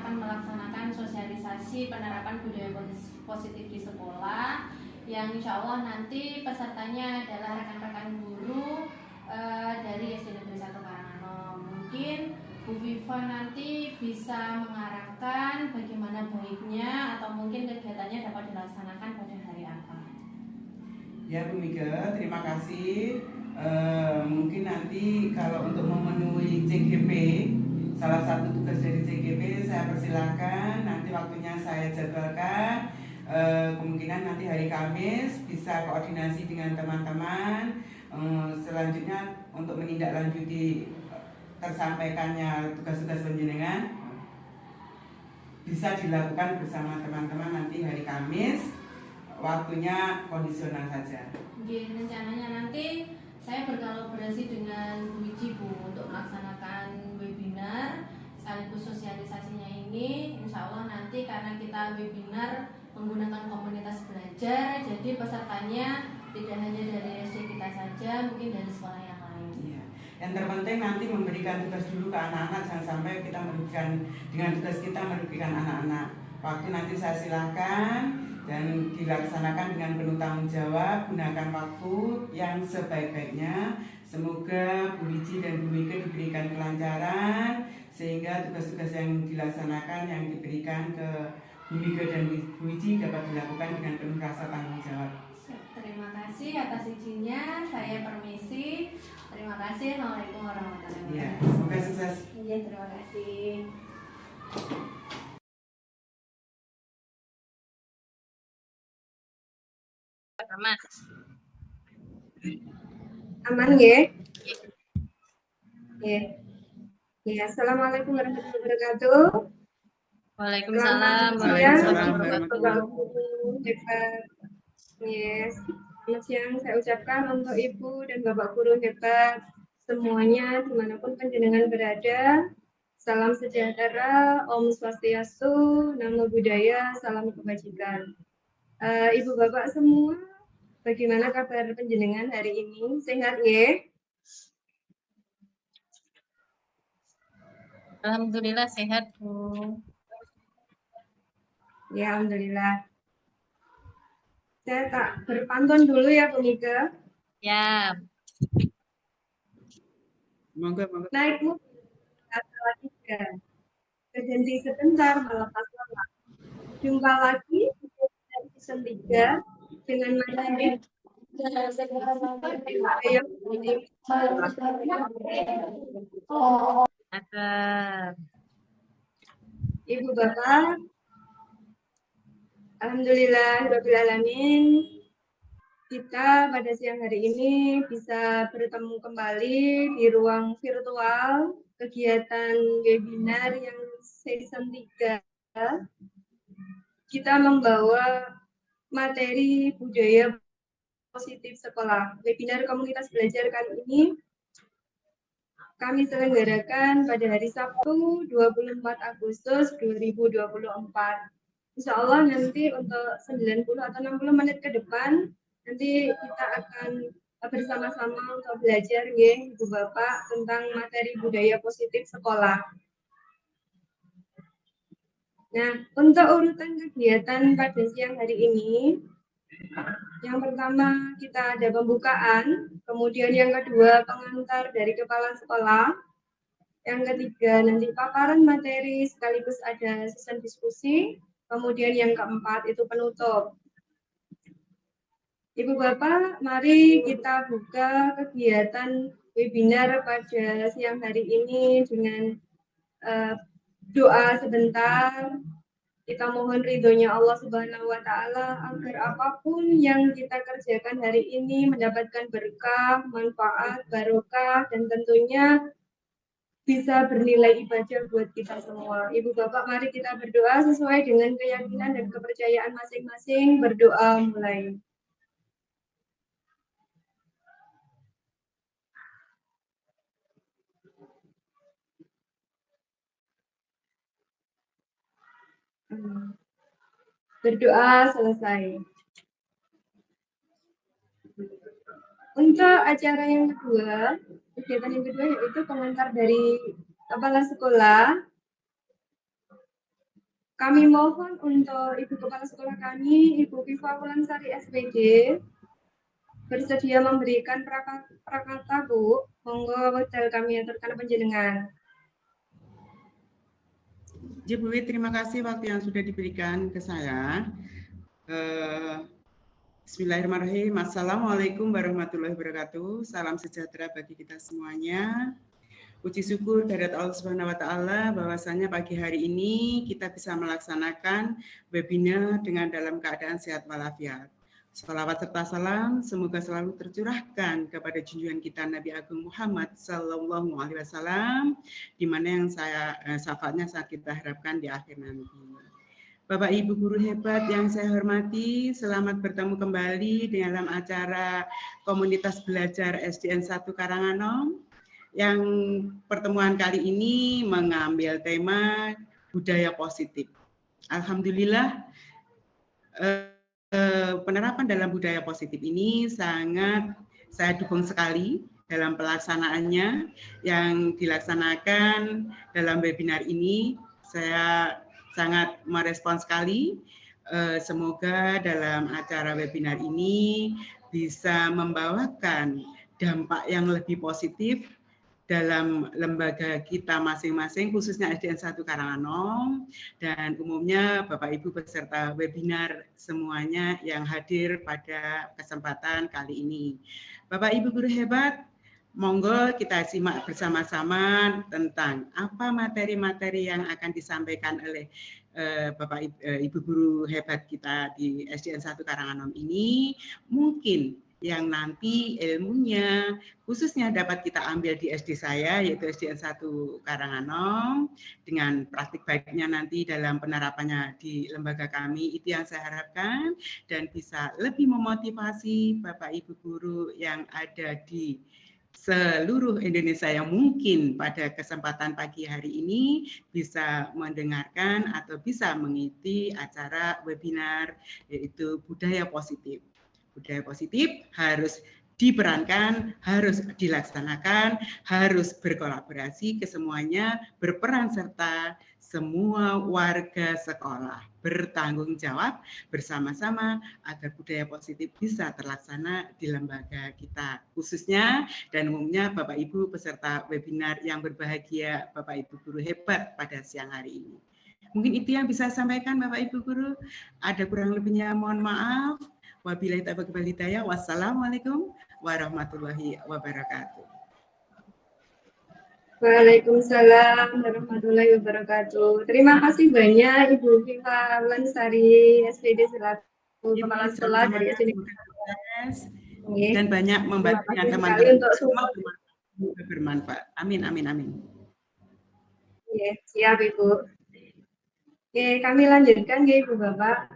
akan melaksanakan sosialisasi penerapan budaya positif di sekolah, yang insya Allah nanti pesertanya adalah rekan-rekan guru dari SD Negeri 1 Karangano. Mungkin Bu Viva nanti bisa mengarahkan bagaimana baiknya atau mungkin kegiatannya dapat dilaksanakan pada hari apa. Ya Bu Mika, terima kasih. Mungkin nanti kalau untuk memenuhi CGP, salah satu tugas dari CGP saya persilahkan, nanti waktunya saya jadwalkan. Kemungkinan nanti hari Kamis bisa koordinasi dengan teman-teman. Selanjutnya untuk menindaklanjuti tersampaikannya tugas-tugas penjenengan bisa dilakukan bersama teman-teman nanti hari Kamis. Waktunya kondisional saja. Rencananya nanti saya berkolaborasi dengan Bu Wiji untuk melaksanakan webinar sekaligus sosialisasinya ini. Insya Allah nanti karena kita webinar menggunakan komunitas belajar, jadi pesertanya tidak hanya dari SD kita saja, mungkin dari sekolah yang lain. Iya. Yang terpenting nanti memberikan tugas dulu ke anak-anak, jangan sampai kita merugikan, dengan tugas kita merugikan anak-anak. Waktu nanti saya silakan dan dilaksanakan dengan penuh tanggung jawab, gunakan waktu yang sebaik-baiknya. Semoga Bu Wiji dan Bu Mika diberikan kelancaran sehingga tugas-tugas yang dilaksanakan yang diberikan ke Bu Mika dan Bu Wiji dapat dilakukan dengan penuh rasa tanggung jawab. Terima kasih atas izinnya, saya permisi. Terima kasih. Assalamualaikum warahmatullahi wabarakatuh. Ya, semoga sukses. Iya, terima kasih. Aman. Aman ya? Ya. Ya, assalamualaikum warahmatullahi wabarakatuh. Waalaikumsalam warahmatullahi wabarakatuh. Yes. Selamat siang saya ucapkan untuk Ibu dan Bapak guru hebat semuanya dimanapun panjenengan berada. Salam sejahtera, Om Swastiastu, Namo Buddhaya, salam kebajikan. Ibu Bapak semua, bagaimana kabar panjenengan hari ini? Sehat ya? Alhamdulillah sehat, Bu. Ya, alhamdulillah. Saya tak berpantun dulu ya, Bu Mika. Ya. Monggo. Naik mobil, kata tiga. Berhenti sebentar, melepas lelah. Jumpa lagi di season 3 dengan materi Ibu Bapak, alhamdulillahirobbilalamin, kita pada siang hari ini bisa bertemu kembali di ruang virtual kegiatan webinar yang season 3. Kita membawa materi budaya positif sekolah. Webinar komunitas belajar kali ini kami selenggarakan pada hari Sabtu 24 Agustus 2024. Insya Allah nanti untuk 90 atau 60 menit ke depan nanti kita akan bersama-sama untuk belajar ya Ibu Bapak tentang materi budaya positif sekolah. Nah, untuk urutan kegiatan pada siang hari ini, yang pertama kita ada pembukaan, kemudian yang kedua pengantar dari kepala sekolah, yang ketiga nanti paparan materi sekaligus ada sesi diskusi, kemudian yang keempat itu penutup. Ibu Bapak, mari kita buka kegiatan webinar pada siang hari ini dengan doa sebentar. Kita mohon ridhonya Allah Subhanahu wa Ta'ala agar apapun yang kita kerjakan hari ini mendapatkan berkah, manfaat, barokah, dan tentunya bisa bernilai ibadah buat kita semua. Ibu Bapak, mari kita berdoa sesuai dengan keyakinan dan kepercayaan masing-masing. Berdoa mulai. Berdoa selesai. Untuk acara yang kedua, kegiatan yang kedua yaitu pengantar dari kepala sekolah. Kami mohon untuk Ibu Kepala Sekolah kami, Ibu Viva Wulansari SPD, bersedia memberikan prakata, Bu. Monggo wedal kami aturkan panjenengan. Bu Wi, terima kasih waktu yang sudah diberikan ke saya. Bismillahirrahmanirrahim. Assalamualaikum warahmatullahi wabarakatuh. Salam sejahtera bagi kita semuanya. Puji syukur kehadirat Allah Subhanahu wa taala bahwasanya pagi hari ini kita bisa melaksanakan webinar dengan dalam keadaan sehat walafiat. Salawat serta salam semoga selalu tercurahkan kepada junjungan kita Nabi Agung Muhammad Sallallahu Alaihi Wasallam, di mana yang syafaatnya saat kita harapkan di akhir nanti. Bapak Ibu guru hebat yang saya hormati, selamat bertemu kembali di dalam acara Komunitas Belajar SDN 1 Karanganom. Yang pertemuan kali ini mengambil tema budaya positif. Alhamdulillah, penerapan dalam budaya positif ini sangat saya dukung sekali dalam pelaksanaannya yang dilaksanakan dalam webinar ini. Saya sangat merespon sekali. Semoga dalam acara webinar ini bisa membawakan dampak yang lebih positif dalam lembaga kita masing-masing, khususnya SDN 1 Karanganom, dan umumnya Bapak Ibu peserta webinar semuanya yang hadir pada kesempatan kali ini. Bapak Ibu guru hebat, monggo kita simak bersama-sama tentang apa materi-materi yang akan disampaikan oleh Bapak Ibu guru hebat kita di SDN 1 Karanganom ini. Mungkin yang nanti ilmunya khususnya dapat kita ambil di SD saya, yaitu SDN 1 Karanganom, dengan praktik baiknya nanti dalam penerapannya di lembaga kami, itu yang saya harapkan, dan bisa lebih memotivasi Bapak Ibu guru yang ada di seluruh Indonesia yang mungkin pada kesempatan pagi hari ini bisa mendengarkan atau bisa mengikuti acara webinar, yaitu budaya positif. Budaya positif harus diperankan, harus dilaksanakan, harus berkolaborasi kesemuanya, berperan serta semua warga sekolah bertanggung jawab bersama-sama agar budaya positif bisa terlaksana di lembaga kita khususnya dan umumnya Bapak Ibu peserta webinar yang berbahagia, Bapak Ibu guru hebat pada siang hari ini. Mungkin itu yang bisa saya sampaikan Bapak Ibu guru. Ada kurang lebihnya mohon maaf. Wabillahi taufiq wal hidayah. Wassalamualaikum warahmatullahi wabarakatuh. Waalaikumsalam warahmatullahi wabarakatuh. Terima kasih banyak Ibu Viva Wulansari SPD selaku Kepala Sekolah dari SD dan banyak membantu teman-teman untuk semua bermanfaat. Amin, amin, amin. Ya, siap Ibu. Oke, kami lanjutkan ya Ibu Bapak.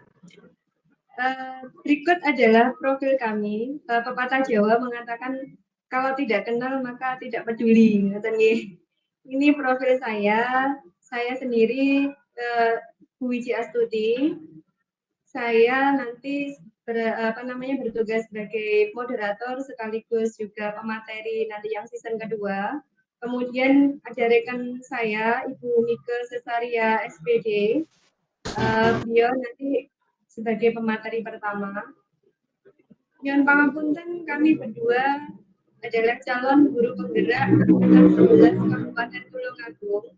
Berikut adalah profil kami. Pepatah Jawa mengatakan kalau tidak kenal maka tidak peduli. Ini profil saya. Saya sendiri Bu Wiji Astuti. Saya nanti bertugas sebagai moderator sekaligus juga pemateri nanti yang season kedua. Kemudian ada rekan saya Ibu Mika Cesaria SPD. Beliau nanti sebagai pemateri pertama. Nyuwun pangapunten, kami berdua adalah calon guru penggerak 11 Kabupaten Tulungagung.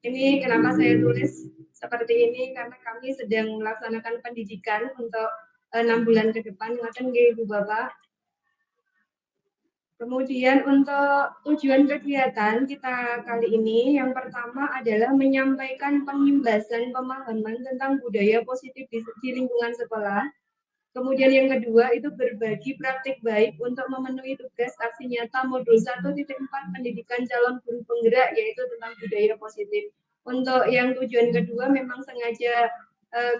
Ini kenapa saya tulis seperti ini karena kami sedang melaksanakan pendidikan untuk 6 bulan ke depan, ngoten nggih Ibu Bapak. Kemudian untuk tujuan kegiatan kita kali ini, yang pertama adalah menyampaikan pengimbasan pemahaman tentang budaya positif di lingkungan sekolah. Kemudian yang kedua itu berbagi praktik baik untuk memenuhi tugas aksi nyata modul 1.4 pendidikan calon guru penggerak, yaitu tentang budaya positif. Untuk yang tujuan kedua memang sengaja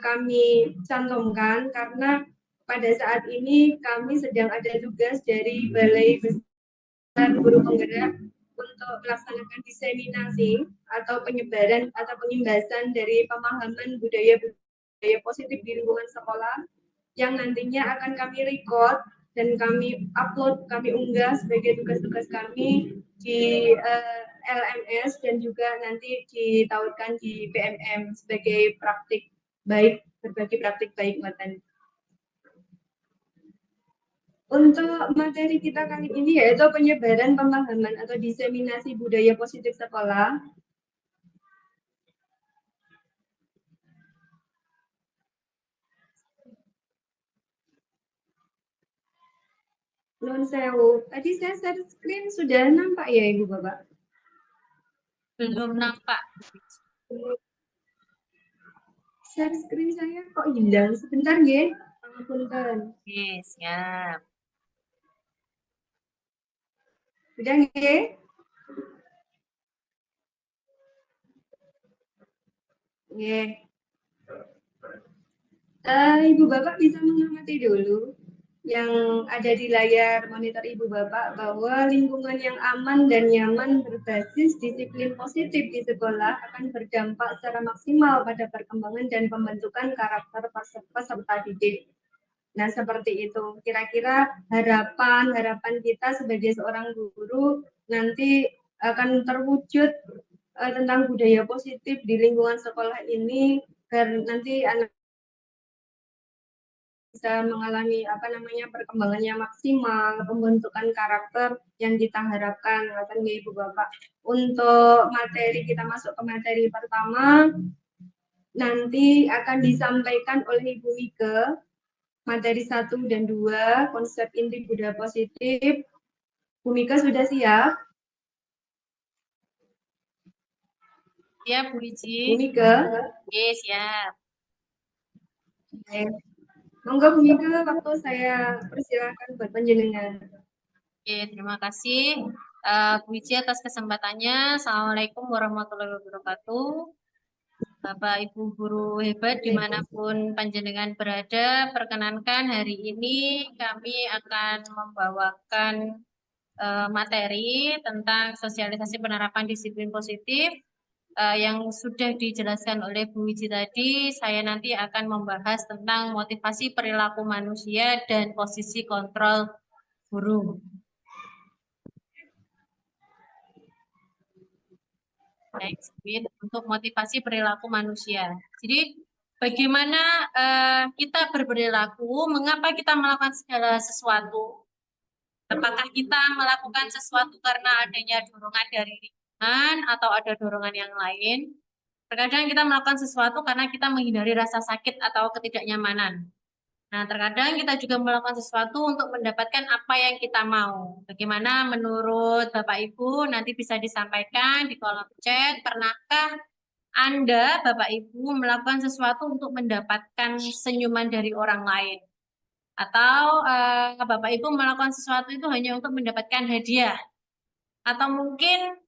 kami cantumkan karena pada saat ini kami sedang ada tugas dari Balai Besar Guru Penggerak untuk melaksanakan diseminasi atau penyebaran atau pengimbasan dari pemahaman budaya positif di lingkungan sekolah yang nantinya akan kami record dan kami upload, kami unggah sebagai tugas-tugas kami di LMS dan juga nanti ditautkan di PMM sebagai praktik baik, berbagi praktik baik Matan. Untuk materi kita kali ini yaitu penyebaran pemahaman atau diseminasi budaya positif sekolah. Nun sewu, tadi saya share screen sudah nampak ya Ibu Bapak? Belum nampak. Share screen saya kok hilang sebentar ya? Pangapunten. Oke, siap. Udah nggih? Nggih. Ibu Bapak bisa mengamati dulu yang ada di layar monitor Ibu Bapak bahwa lingkungan yang aman dan nyaman berbasis disiplin positif di sekolah akan berdampak secara maksimal pada perkembangan dan pembentukan karakter peserta didik. Nah, seperti itu. Kira-kira harapan kita sebagai seorang guru nanti akan terwujud tentang budaya positif di lingkungan sekolah ini, dan nanti anak bisa mengalami perkembangannya maksimal, pembentukan karakter yang kita harapkan, Ibu Bapak. Untuk materi, kita masuk ke materi pertama, nanti akan disampaikan oleh Ibu Mika, materi 1 dan 2, konsep inti budaya positif. Bu Mika sudah siap? Siap, Bu Bu Wiji. Mika? Oke, siap. Oke. Monggo Bu Mika, waktu saya persilakan buat panjenengan. Oke, terima kasih Bu Wiji atas kesempatannya. Assalamualaikum warahmatullahi wabarakatuh. Bapak Ibu guru hebat dimanapun panjenengan berada, perkenankan hari ini kami akan membawakan materi tentang sosialisasi penerapan disiplin positif yang sudah dijelaskan oleh Bu Wiji tadi. Saya nanti akan membahas tentang motivasi perilaku manusia dan posisi kontrol guru. Untuk motivasi perilaku manusia. Jadi bagaimana kita berperilaku, mengapa kita melakukan segala sesuatu? Apakah kita melakukan sesuatu karena adanya dorongan dari lingkungan atau ada dorongan yang lain? Terkadang kita melakukan sesuatu karena kita menghindari rasa sakit atau ketidaknyamanan. Nah, terkadang kita juga melakukan sesuatu untuk mendapatkan apa yang kita mau. Bagaimana menurut Bapak Ibu, nanti bisa disampaikan di kolom chat. Pernahkah Anda, Bapak Ibu, melakukan sesuatu untuk mendapatkan senyuman dari orang lain? Atau Bapak Ibu melakukan sesuatu itu hanya untuk mendapatkan hadiah? Atau mungkin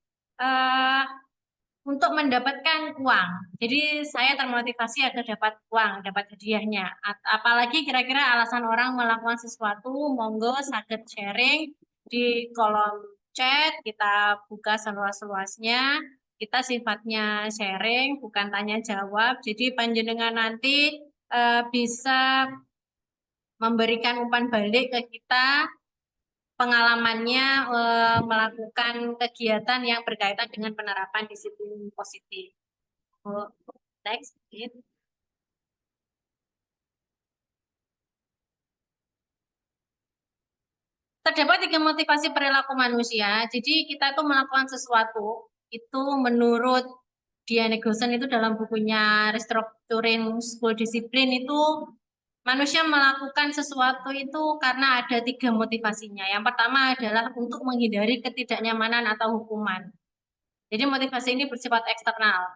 untuk mendapatkan uang. Jadi saya termotivasi agar dapat uang, dapat hadiahnya. Apalagi kira-kira alasan orang melakukan sesuatu, monggo saged sharing di kolom chat, kita buka seluas-luasnya. Kita sifatnya sharing, bukan tanya jawab. Jadi panjenengan nanti bisa memberikan umpan balik ke kita pengalamannya melakukan kegiatan yang berkaitan dengan penerapan disiplin positif. Next, please. Terdapat 3 motivasi perilaku manusia. Jadi kita itu melakukan sesuatu itu menurut Diane Gosen itu dalam bukunya Restructuring School Discipline itu manusia melakukan sesuatu itu karena ada 3 motivasinya. Yang pertama adalah untuk menghindari ketidaknyamanan atau hukuman. Jadi motivasi ini bersifat eksternal.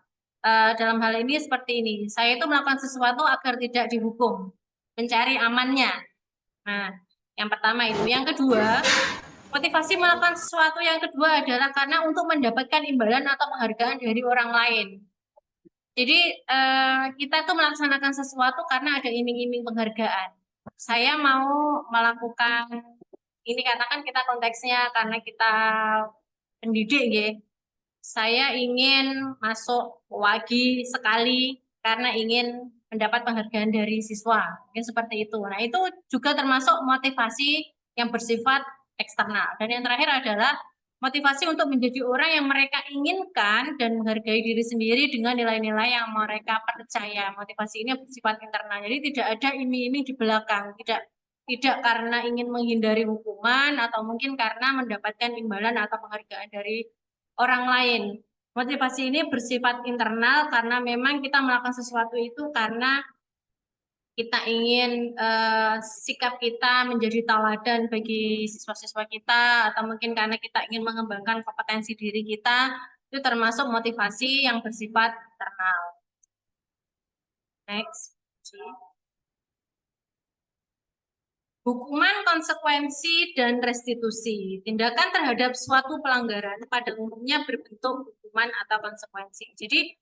Dalam hal ini seperti ini, saya itu melakukan sesuatu agar tidak dihukum, mencari amannya. Nah, yang pertama itu. Yang kedua, motivasi melakukan sesuatu yang kedua adalah karena untuk mendapatkan imbalan atau penghargaan dari orang lain. Jadi kita tuh melaksanakan sesuatu karena ada iming-iming penghargaan. Saya mau melakukan ini, katakan kita konteksnya karena kita pendidik ya. Saya ingin masuk wagi sekali karena ingin mendapat penghargaan dari siswa. Mungkin seperti itu. Nah, itu juga termasuk motivasi yang bersifat eksternal. Dan yang terakhir adalah motivasi untuk menjadi orang yang mereka inginkan dan menghargai diri sendiri dengan nilai-nilai yang mereka percaya. Motivasi ini bersifat internal. Jadi tidak ada iming-iming di belakang, tidak karena ingin menghindari hukuman atau mungkin karena mendapatkan imbalan atau penghargaan dari orang lain. Motivasi ini bersifat internal karena memang kita melakukan sesuatu itu karena kita ingin sikap kita menjadi teladan bagi siswa-siswa kita, atau mungkin karena kita ingin mengembangkan kompetensi diri kita, itu termasuk motivasi yang bersifat internal. Next. Hukuman, konsekuensi, dan restitusi. Tindakan terhadap suatu pelanggaran pada umumnya berbentuk hukuman atau konsekuensi. Jadi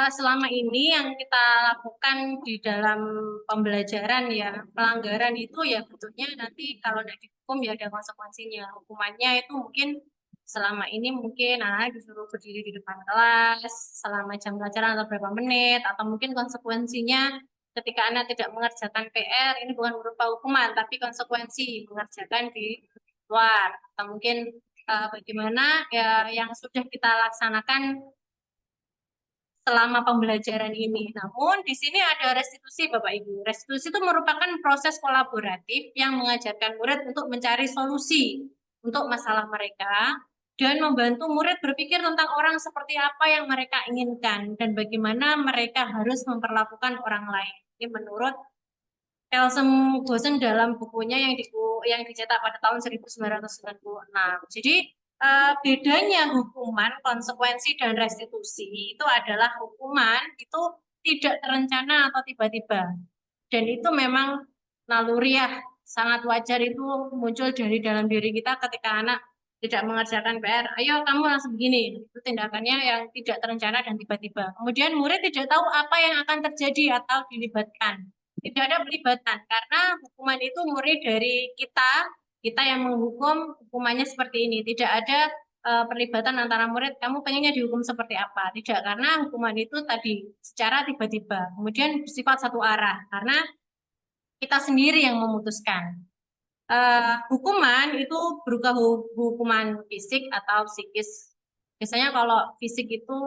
selama ini yang kita lakukan di dalam pembelajaran ya, pelanggaran itu ya bentuknya nanti kalau tidak dihukum ya ada konsekuensinya. Hukumannya itu mungkin selama ini mungkin anak disuruh berdiri di depan kelas selama jam pelajaran atau berapa menit, atau mungkin konsekuensinya ketika anak tidak mengerjakan PR, ini bukan berupa hukuman, tapi konsekuensi mengerjakan di luar. Atau mungkin bagaimana ya, yang sudah kita laksanakan selama pembelajaran ini. Namun di sini ada restitusi Bapak Ibu. Restitusi itu merupakan proses kolaboratif yang mengajarkan murid untuk mencari solusi untuk masalah mereka dan membantu murid berpikir tentang orang seperti apa yang mereka inginkan dan bagaimana mereka harus memperlakukan orang lain. Ini menurut Elsem Gosen dalam bukunya yang dicetak pada tahun 1996. Jadi bedanya hukuman, konsekuensi, dan restitusi itu adalah hukuman itu tidak terencana atau tiba-tiba. Dan itu memang naluriah, sangat wajar itu muncul dari dalam diri kita ketika anak tidak mengerjakan PR. Ayo kamu langsung begini. Itu tindakannya yang tidak terencana dan tiba-tiba. Kemudian murid tidak tahu apa yang akan terjadi atau dilibatkan. Tidak ada pelibatan karena hukuman itu murni dari kita yang menghukum hukumannya seperti ini. Tidak ada perlibatan antara murid, kamu pengennya dihukum seperti apa. Tidak, karena hukuman itu tadi secara tiba-tiba. Kemudian bersifat satu arah karena kita sendiri yang memutuskan. Hukuman itu berupa hukuman fisik atau psikis. Biasanya kalau fisik itu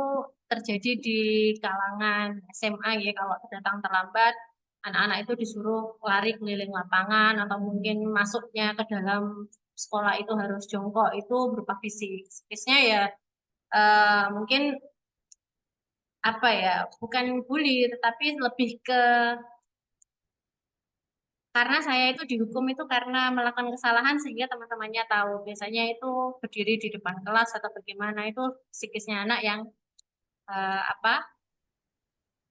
terjadi di kalangan SMA ya, kalau datang terlambat anak-anak itu disuruh lari keliling lapangan atau mungkin masuknya ke dalam sekolah itu harus jongkok, itu berupa fisik. Psikisnya ya mungkin apa ya, bukan bully tetapi lebih ke karena saya itu dihukum itu karena melakukan kesalahan sehingga teman-temannya tahu. Biasanya itu berdiri di depan kelas atau bagaimana, itu psikisnya anak yang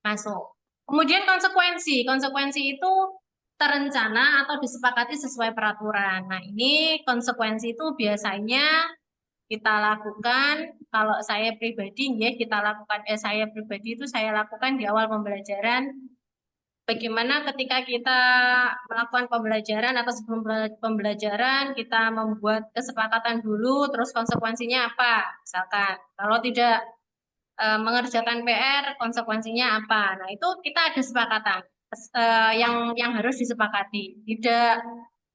masuk. Kemudian konsekuensi. Konsekuensi itu terencana atau disepakati sesuai peraturan. Nah, ini konsekuensi itu biasanya kita lakukan, kalau saya pribadi ya, saya pribadi itu saya lakukan di awal pembelajaran. Bagaimana ketika kita melakukan pembelajaran atau sebelum pembelajaran kita membuat kesepakatan dulu, terus konsekuensinya apa? Misalkan kalau tidak mengerjakan PR, konsekuensinya apa? Nah, itu kita ada kesepakatan yang harus disepakati. Tidak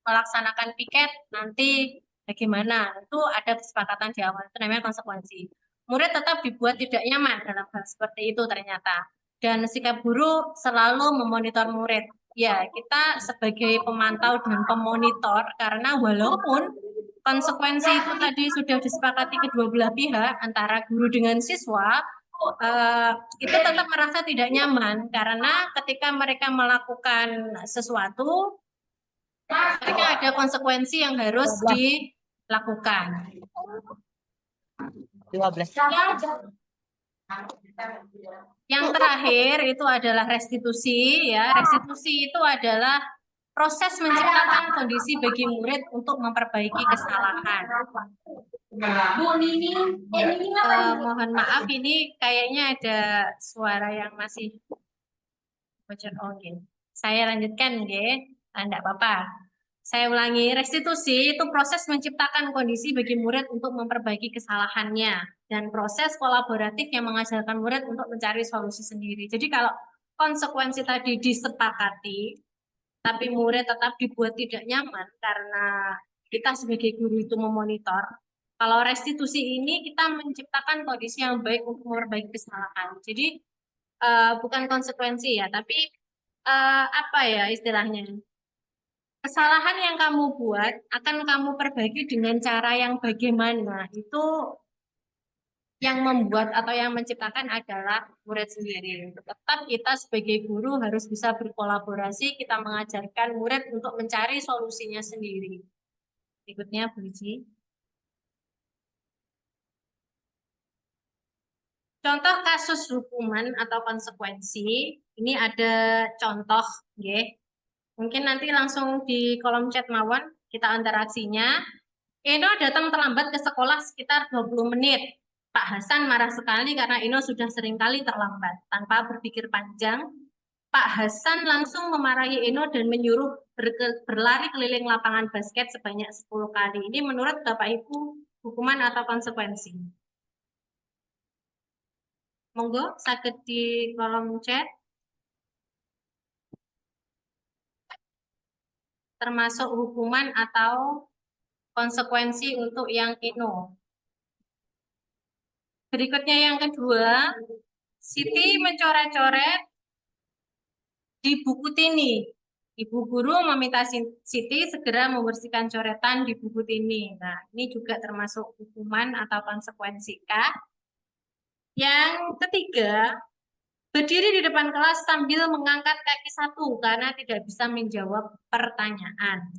melaksanakan piket nanti bagaimana? Itu ada kesepakatan di awal, itu namanya konsekuensi. Murid tetap dibuat tidak nyaman dalam hal seperti itu ternyata. Dan sikap guru selalu memonitor murid. Ya, kita sebagai pemantau dan pemonitor, karena walaupun konsekuensi itu tadi sudah disepakati kedua belah pihak, antara guru dengan siswa, itu tetap merasa tidak nyaman, karena ketika mereka melakukan sesuatu, mereka ada konsekuensi yang harus dilakukan. 12. Yang terakhir itu adalah restitusi ya. Restitusi itu adalah proses menciptakan kondisi bagi murid untuk memperbaiki kesalahan. Mohon maaf, ini kayaknya ada suara yang masih bocor. Oke. Saya lanjutkan nggih. Enggak apa-apa. Saya ulangi, restitusi itu proses menciptakan kondisi bagi murid untuk memperbaiki kesalahannya, dan proses kolaboratif yang mengajarkan murid untuk mencari solusi sendiri. Jadi kalau konsekuensi tadi disepakati, tapi murid tetap dibuat tidak nyaman karena kita sebagai guru itu memonitor. Kalau restitusi ini kita menciptakan kondisi yang baik untuk memperbaiki kesalahan. Jadi bukan konsekuensi ya, tapi apa ya istilahnya? Kesalahan yang kamu buat akan kamu perbaiki dengan cara yang bagaimana. Itu yang membuat atau yang menciptakan adalah murid sendiri. Tetap kita sebagai guru harus bisa berkolaborasi, kita mengajarkan murid untuk mencari solusinya sendiri. Berikutnya, Bu Iji. Contoh kasus hukuman atau konsekuensi, ini ada contoh, ya. Mungkin nanti langsung di kolom chat mawon kita interaksinya. Eno datang terlambat ke sekolah sekitar 20 menit. Pak Hasan marah sekali karena Eno sudah seringkali terlambat. Tanpa berpikir panjang, Pak Hasan langsung memarahi Eno dan menyuruh berlari keliling lapangan basket sebanyak 10 kali. Ini menurut Bapak Ibu hukuman atau konsekuensi? Monggo, sakit di kolom chat. Termasuk hukuman atau konsekuensi untuk yang Eno. Berikutnya yang kedua, Siti mencoret-coret di buku Tini. Ibu guru meminta Siti segera membersihkan coretan di buku Tini. Nah, ini juga termasuk hukuman atau konsekuensi kah? Yang ketiga, berdiri di depan kelas sambil mengangkat kaki satu karena tidak bisa menjawab pertanyaan.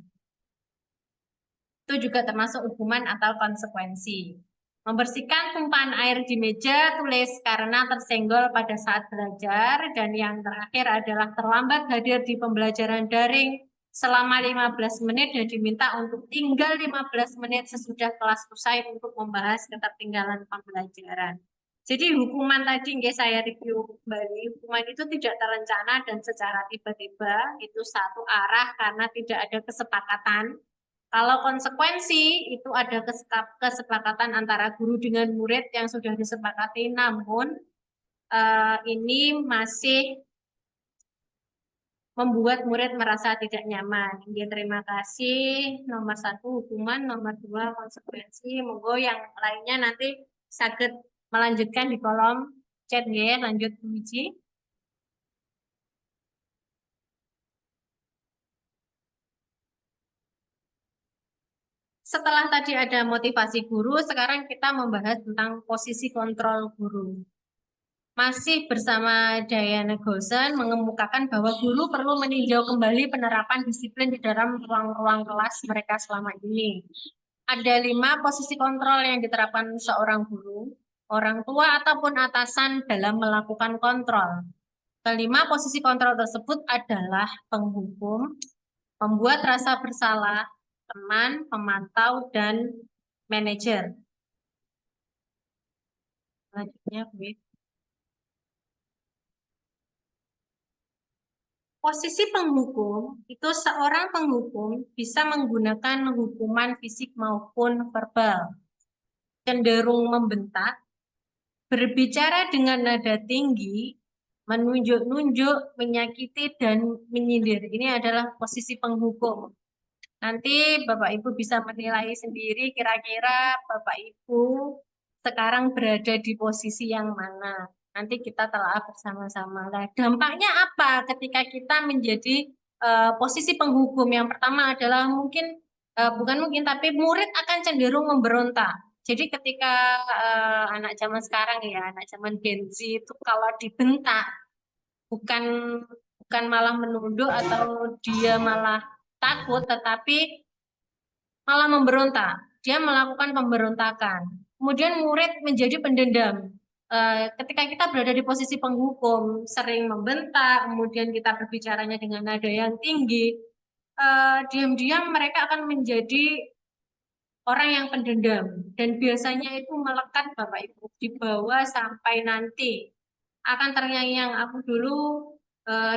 Itu juga termasuk hukuman atau konsekuensi. Membersihkan tumpahan air di meja tulis karena tersenggol pada saat belajar. Dan yang terakhir adalah terlambat hadir di pembelajaran daring selama 15 menit dan diminta untuk tinggal 15 menit sesudah kelas usai untuk membahas ketertinggalan pembelajaran. Jadi hukuman tadi saya review kembali, hukuman itu tidak terencana dan secara tiba-tiba, itu satu arah karena tidak ada kesepakatan. Kalau konsekuensi itu ada kesepakatan antara guru dengan murid yang sudah disepakati, namun ini masih membuat murid merasa tidak nyaman. Dia terima kasih. Nomor 1 hukuman, nomor 2 konsekuensi. Monggo yang lainnya nanti sakit melanjutkan di kolom chat ya. Lanjut Bu Wiji. Setelah tadi ada motivasi guru, sekarang kita membahas tentang posisi kontrol guru. Masih bersama Diana Gosen mengemukakan bahwa guru perlu meninjau kembali penerapan disiplin di dalam ruang-ruang kelas mereka selama ini. Ada 5 posisi kontrol yang diterapkan seorang guru, orang tua ataupun atasan dalam melakukan kontrol. Kelima posisi kontrol tersebut adalah penghukum, pembuat rasa bersalah, teman, pemantau, dan manajer. Selanjutnya, Bu. Posisi penghukum, itu seorang penghukum bisa menggunakan hukuman fisik maupun verbal. Cenderung membentak, berbicara dengan nada tinggi, menunjuk-nunjuk, menyakiti, dan menyindir. Ini adalah posisi penghukum. Nanti Bapak Ibu bisa menilai sendiri kira-kira Bapak Ibu sekarang berada di posisi yang mana. Nanti kita telah bersama-sama. Nah, dampaknya apa ketika kita menjadi posisi penghukum? Yang pertama adalah mungkin, bukan mungkin, tapi murid akan cenderung memberontak. Jadi ketika anak zaman sekarang ya, anak zaman Gen Z itu kalau dibentak, bukan malah menunduk atau dia malah takut, tetapi malah memberontak. Dia melakukan pemberontakan. Kemudian murid menjadi pendendam. Ketika kita berada di posisi penghukum, sering membentak, kemudian kita berbicaranya dengan nada yang tinggi, diam-diam mereka akan menjadi orang yang pendendam. Dan biasanya itu melekat Bapak Ibu di bawah sampai nanti. Akan terngiang-ngiang, aku dulu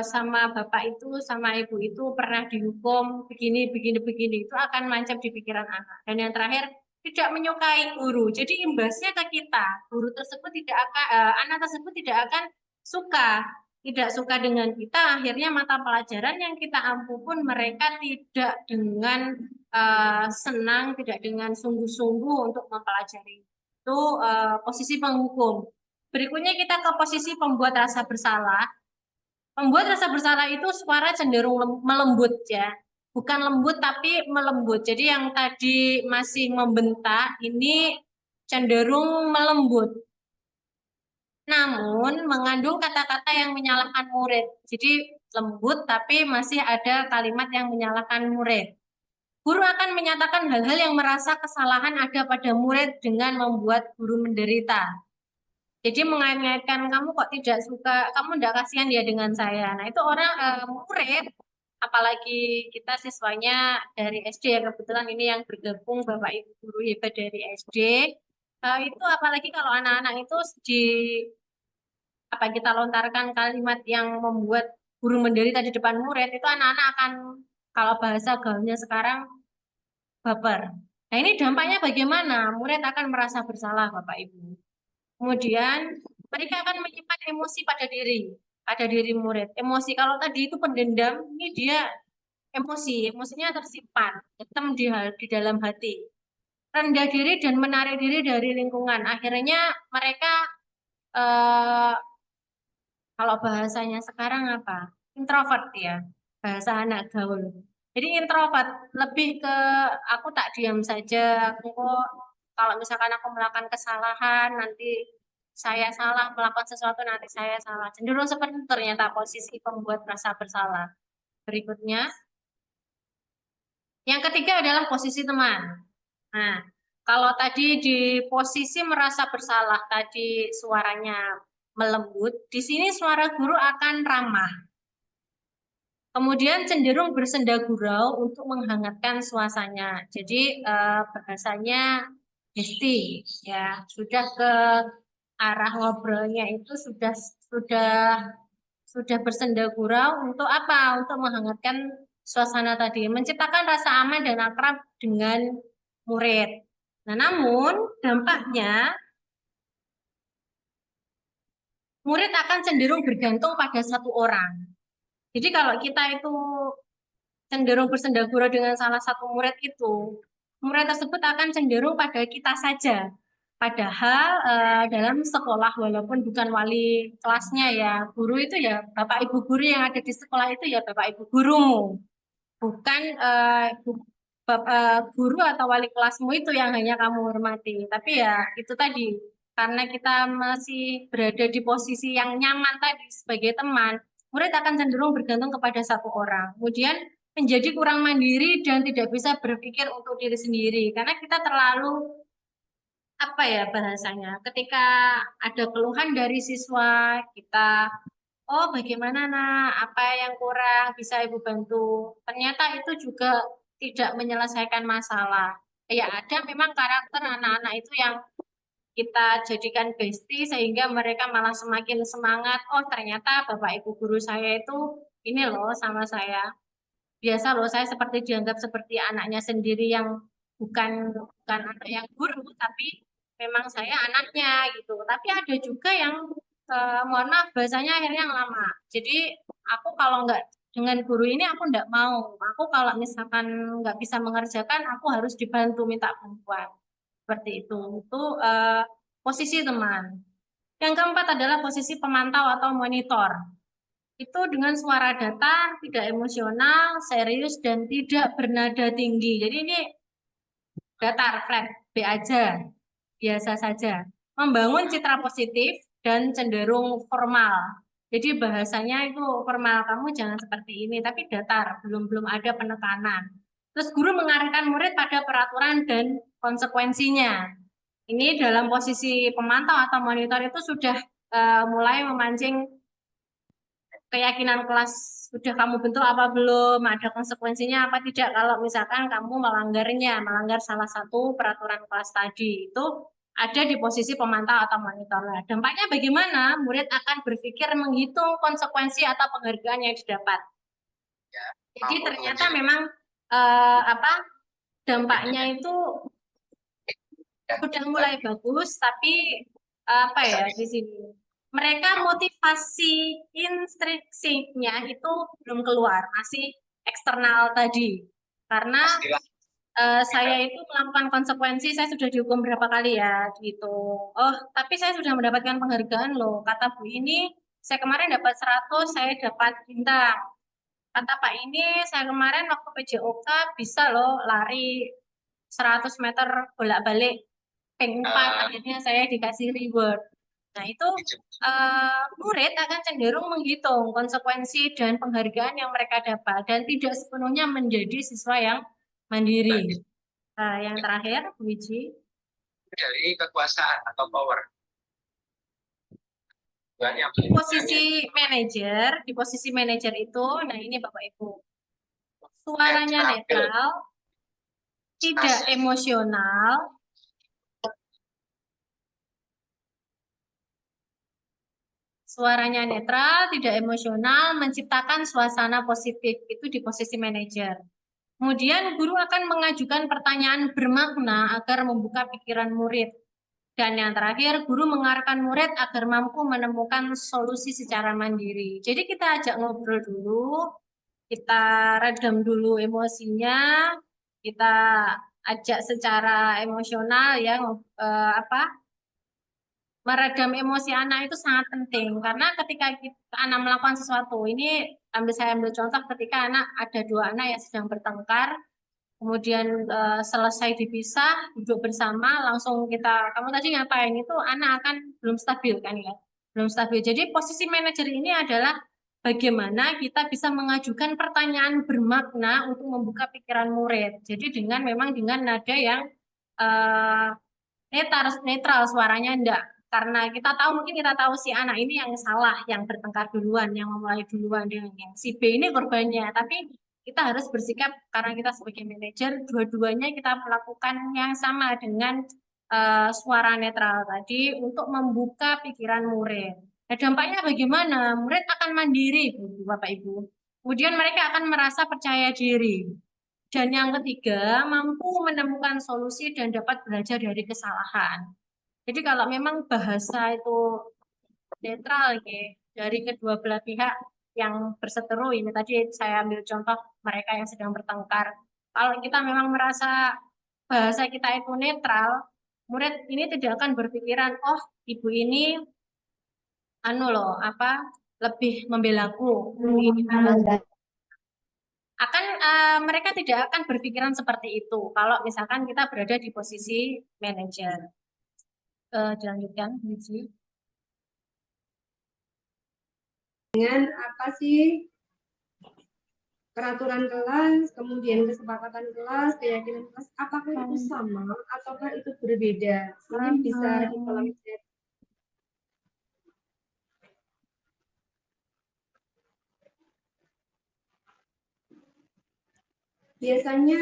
sama bapak itu, sama ibu itu pernah dihukum begini, itu akan mancap di pikiran anak. Dan yang terakhir, tidak menyukai guru. Jadi imbasnya ke kita, guru tersebut tidak akan, anak tersebut tidak akan suka tidak suka dengan kita, akhirnya mata pelajaran yang kita ampu pun mereka tidak dengan senang, tidak dengan sungguh-sungguh untuk mempelajari. Itu posisi penghukum. Berikutnya kita ke posisi pembuat rasa bersalah. Pembuat rasa bersalah itu suara cenderung melembut ya. Bukan lembut tapi melembut. Jadi yang tadi masih membentak, ini cenderung melembut. Namun mengandung kata-kata yang menyalahkan murid. Jadi lembut tapi masih ada kalimat yang menyalahkan murid. Guru akan menyatakan hal-hal yang merasa kesalahan ada pada murid dengan membuat guru menderita. Jadi mengait-ngaitkan kamu kok tidak suka, kamu tidak kasihan ya dengan saya. Nah itu orang murid, apalagi kita siswanya dari SD ya, kebetulan ini yang bergabung Bapak Ibu guru hebat dari SD. Itu apalagi kalau anak-anak itu di apa kita lontarkan kalimat yang membuat guru menderita di depan murid, itu anak-anak akan, kalau bahasa gaulnya sekarang, baper. Nah ini dampaknya bagaimana? Murid akan merasa bersalah Bapak Ibu. Kemudian mereka akan menyimpan emosi pada diri murid. Emosi kalau tadi itu pendendam, ini dia emosinya tersimpan, hitam di dalam hati. Rendah diri dan menarik diri dari lingkungan. Akhirnya mereka kalau bahasanya sekarang apa? Introvert ya, bahasa anak gaul. Jadi introvert lebih ke aku tak diam saja. Aku kalau misalkan aku melakukan kesalahan, nanti saya salah melakukan sesuatu, nanti saya salah. Cenderung seperti itu ternyata posisi pembuat rasa bersalah. Berikutnya, yang ketiga adalah posisi teman. Nah, kalau tadi di posisi merasa bersalah, tadi suaranya melembut, di sini suara guru akan ramah. Kemudian cenderung bersenda gurau untuk menghangatkan suasana. Jadi bahasanya gesti, ya sudah ke arah ngobrolnya itu sudah bersenda gurau untuk apa? Untuk menghangatkan suasana tadi, menciptakan rasa aman dan akrab dengan murid. Nah, namun dampaknya murid akan cenderung bergantung pada satu orang. Jadi kalau kita itu cenderung bersenda gurau dengan salah satu murid itu, murid tersebut akan cenderung pada kita saja. Padahal dalam sekolah walaupun bukan wali kelasnya ya, guru itu ya Bapak Ibu guru yang ada di sekolah itu ya Bapak Ibu gurumu. Bukan guru atau wali kelasmu itu yang hanya kamu hormati. Tapi ya itu tadi, karena kita masih berada di posisi yang nyaman tadi sebagai teman, murid akan cenderung bergantung kepada satu orang. Kemudian menjadi kurang mandiri dan tidak bisa berpikir untuk diri sendiri. Karena kita terlalu, apa ya bahasanya, ketika ada keluhan dari siswa, kita oh, bagaimana nak? Apa yang kurang bisa Ibu bantu? Ternyata itu juga tidak menyelesaikan masalah. Ya ada memang karakter anak-anak itu yang kita jadikan bestie sehingga mereka malah semakin semangat. Oh, ternyata Bapak Ibu guru saya itu ini loh sama saya. Biasa loh saya seperti dianggap seperti anaknya sendiri yang bukan anak yang guru, tapi memang saya anaknya gitu. Tapi ada juga yang mohon maaf bahasanya akhirnya lama. Jadi aku kalau nggak dengan guru ini aku nggak mau. Aku kalau misalkan nggak bisa mengerjakan, aku harus dibantu minta bantuan. Seperti itu. Itu posisi teman. Yang keempat adalah posisi pemantau atau monitor. Itu dengan suara datar, tidak emosional, serius, dan tidak bernada tinggi. Jadi ini datar, flat, B aja, biasa saja. Membangun citra positif dan cenderung formal. Jadi bahasanya itu formal, kamu jangan seperti ini, tapi datar, belum ada penekanan. Terus guru mengarahkan murid pada peraturan dan konsekuensinya. Ini dalam posisi pemantau atau monitor itu sudah mulai memancing keyakinan kelas, sudah kamu bentuk apa belum, ada konsekuensinya apa tidak kalau misalkan kamu melanggar salah satu peraturan kelas tadi. Itu ada di posisi pemantau atau monitor. Nah, dampaknya bagaimana? Murid akan berpikir menghitung konsekuensi atau penghargaan yang didapat. Jadi ternyata memang dampaknya itu sudah mulai bagus, tapi apa ya di sini mereka motivasi instruksinya itu belum keluar, masih eksternal tadi. Karena saya itu melakukan konsekuensi, saya sudah dihukum berapa kali ya, gitu. Oh, tapi saya sudah mendapatkan penghargaan loh. Kata Bu ini, saya kemarin dapat 100, saya dapat bintang. Kata Pak ini, saya kemarin waktu PJOK bisa loh lari 100 meter bolak-balik ping 4, akhirnya saya dikasih reward. Nah, itu murid akan cenderung menghitung konsekuensi dan penghargaan yang mereka dapat dan tidak sepenuhnya menjadi siswa yang mandiri. Nah, yang terakhir, Bu Wiji. Dari kekuasaan atau power. Di posisi manajer itu, nah ini Bapak Ibu, suaranya netral, tidak emosional, suaranya netral, tidak emosional, menciptakan suasana positif, itu di posisi manajer. Kemudian guru akan mengajukan pertanyaan bermakna agar membuka pikiran murid. Dan yang terakhir, guru mengarahkan murid agar mampu menemukan solusi secara mandiri. Jadi kita ajak ngobrol dulu, kita redam dulu emosinya, kita ajak secara emosional ya, meredam emosi anak itu sangat penting karena ketika anak melakukan sesuatu ini saya ambil contoh ketika ada 2 anak yang sedang bertengkar kemudian selesai dipisah duduk bersama langsung kamu tadi ngapain itu anak akan belum stabil kan ya belum stabil jadi posisi manajer ini adalah bagaimana kita bisa mengajukan pertanyaan bermakna untuk membuka pikiran murid jadi memang dengan nada yang netral suaranya enggak karena mungkin kita tahu si anak ini yang salah yang bertengkar duluan yang memulai duluan dengan yang si B ini korbannya tapi kita harus bersikap karena kita sebagai manajer dua-duanya kita melakukan yang sama dengan suara netral tadi untuk membuka pikiran murid. Nah, dampaknya bagaimana? Murid akan mandiri, Bapak Ibu. Kemudian mereka akan merasa percaya diri. Dan yang ketiga, mampu menemukan solusi dan dapat belajar dari kesalahan. Jadi kalau memang bahasa itu netral ya, dari kedua belah pihak yang berseteru, ini tadi saya ambil contoh mereka yang sedang bertengkar. Kalau kita memang merasa bahasa kita itu netral, murid ini tidak akan berpikiran, oh ibu ini lebih membelaku. Mereka tidak akan berpikiran seperti itu kalau misalkan kita berada di posisi manajer. Dilanjutkan, Biji. Dengan apa sih peraturan kelas, kemudian kesepakatan kelas, keyakinan kelas, apakah itu sama ataukah itu berbeda? Mungkin bisa di kolom chat. Biasanya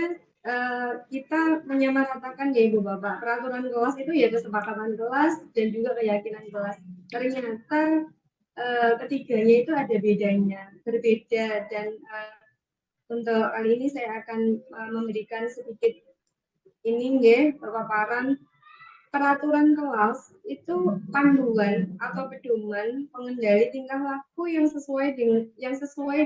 kita menyamaratakan ya Ibu Bapak, peraturan kelas itu ya kesepakatan kelas dan juga keyakinan kelas. Ternyata ketiganya itu ada bedanya, berbeda dan untuk kali ini saya akan memberikan sedikit paparan peraturan kelas itu panduan atau pedoman pengendali tingkah laku yang sesuai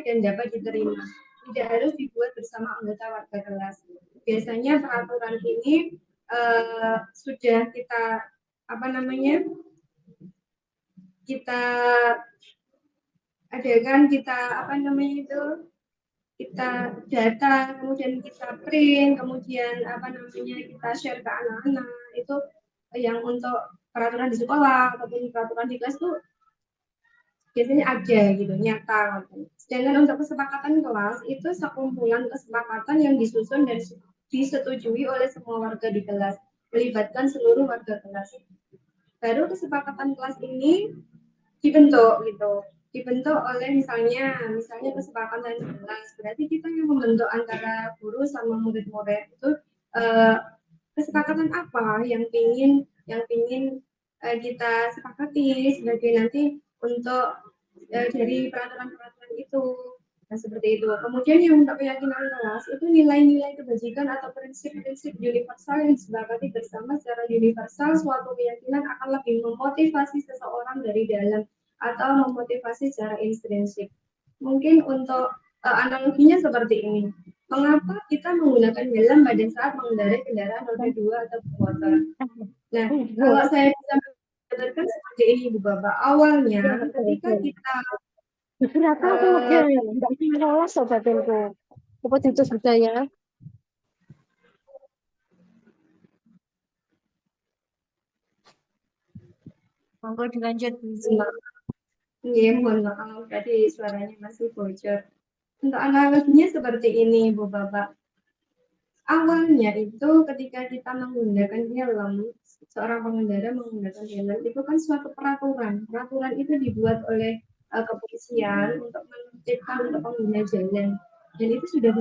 dan dapat diterima. Tidak harus dibuat bersama anggota warga kelas. Biasanya peraturan ini sudah kita kita adakan kita data kemudian kita print kemudian kita share ke anak-anak itu yang untuk peraturan di sekolah ataupun peraturan di kelas itu biasanya ada gitu nyata. Sedangkan untuk kesepakatan kelas itu sekumpulan kesepakatan yang disusun dan disetujui oleh semua warga di kelas, melibatkan seluruh warga kelas. Baru kesepakatan kelas ini dibentuk oleh misalnya kesepakatan kelas. Berarti kita yang membentuk antara guru sama murid-murid itu kesepakatan apa yang ingin kita sepakati sebagai nanti untuk dari peraturan-peraturan itu. Nah, seperti itu. Kemudian yang untuk keyakinan kelas itu nilai-nilai kebajikan atau prinsip-prinsip universal yang disepakati bersama secara universal. Suatu keyakinan akan lebih memotivasi seseorang dari dalam atau memotivasi secara intrinsik. Mungkin untuk analoginya seperti ini. Mengapa kita menggunakan helm pada saat mengendarai kendaraan roda 2 atau motor? Nah, kalau saya bisa menjelaskan seperti ini, Bu Bapak. Awalnya, ketika kita Berapa kemudian tidak lolos sobatku. Apa itu budaya? Monggo dilanjut. Iya, mohon maaf, tadi suaranya masih bocor. Untuk analoginya seperti ini, Bu Bapak. Awalnya itu ketika kita menggunakan helm, seorang pengendara menggunakan helm, itu kan suatu peraturan. Peraturan itu dibuat oleh kepolisian untuk menertibkan untuk pengguna jalan. Dan itu sudah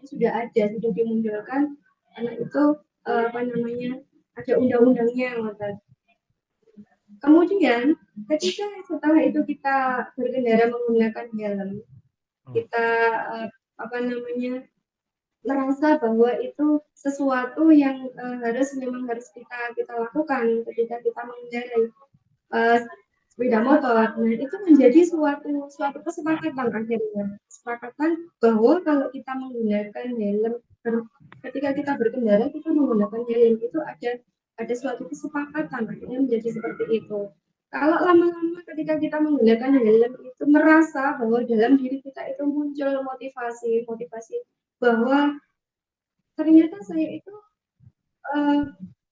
sudah ada, sudah dimunculkan, karena itu ada undang-undangnya. Kemudian ketika setelah itu kita berkendara menggunakan helm, kita merasa bahwa itu sesuatu yang memang harus kita lakukan ketika kita mengendarai sepeda motor. Nah, itu menjadi suatu kesepakatan akhirnya. Kesepakatan bahwa kalau kita menggunakan helm ketika kita berkendara kita menggunakan helm itu ada suatu kesepakatan akhirnya menjadi seperti itu. Kalau lama-lama ketika kita menggunakan helm itu merasa bahwa dalam diri kita itu muncul motivasi bahwa ternyata saya itu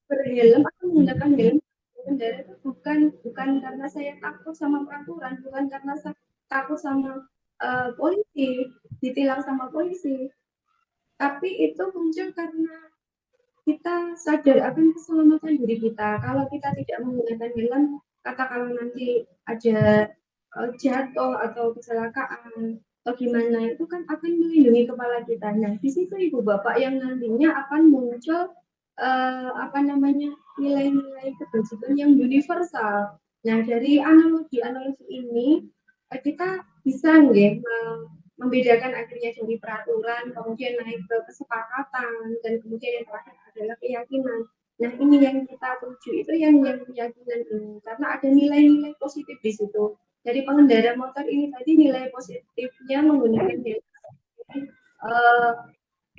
berhelm atau menggunakan helm berkendara itu bukan karena saya takut sama peraturan, bukan karena saya takut sama polisi, ditilang sama polisi, tapi itu muncul karena kita sadar akan keselamatan diri kita. Kalau kita tidak menggunakan helm, katakanlah nanti ada jatuh atau kecelakaan atau gimana, itu kan akan melindungi kepala kita. Nah, di situ Ibu Bapak yang nantinya akan muncul nilai-nilai kebajikan yang universal. Nah, dari analogi ini kita bisa membedakan akhirnya dari peraturan, kemudian naik ke kesepakatan, dan kemudian yang terakhir adalah keyakinan. Nah, ini yang kita tuju itu yang keyakinan ini, karena ada nilai-nilai positif di situ. Dari pengendara motor ini tadi nilai positifnya menggunakan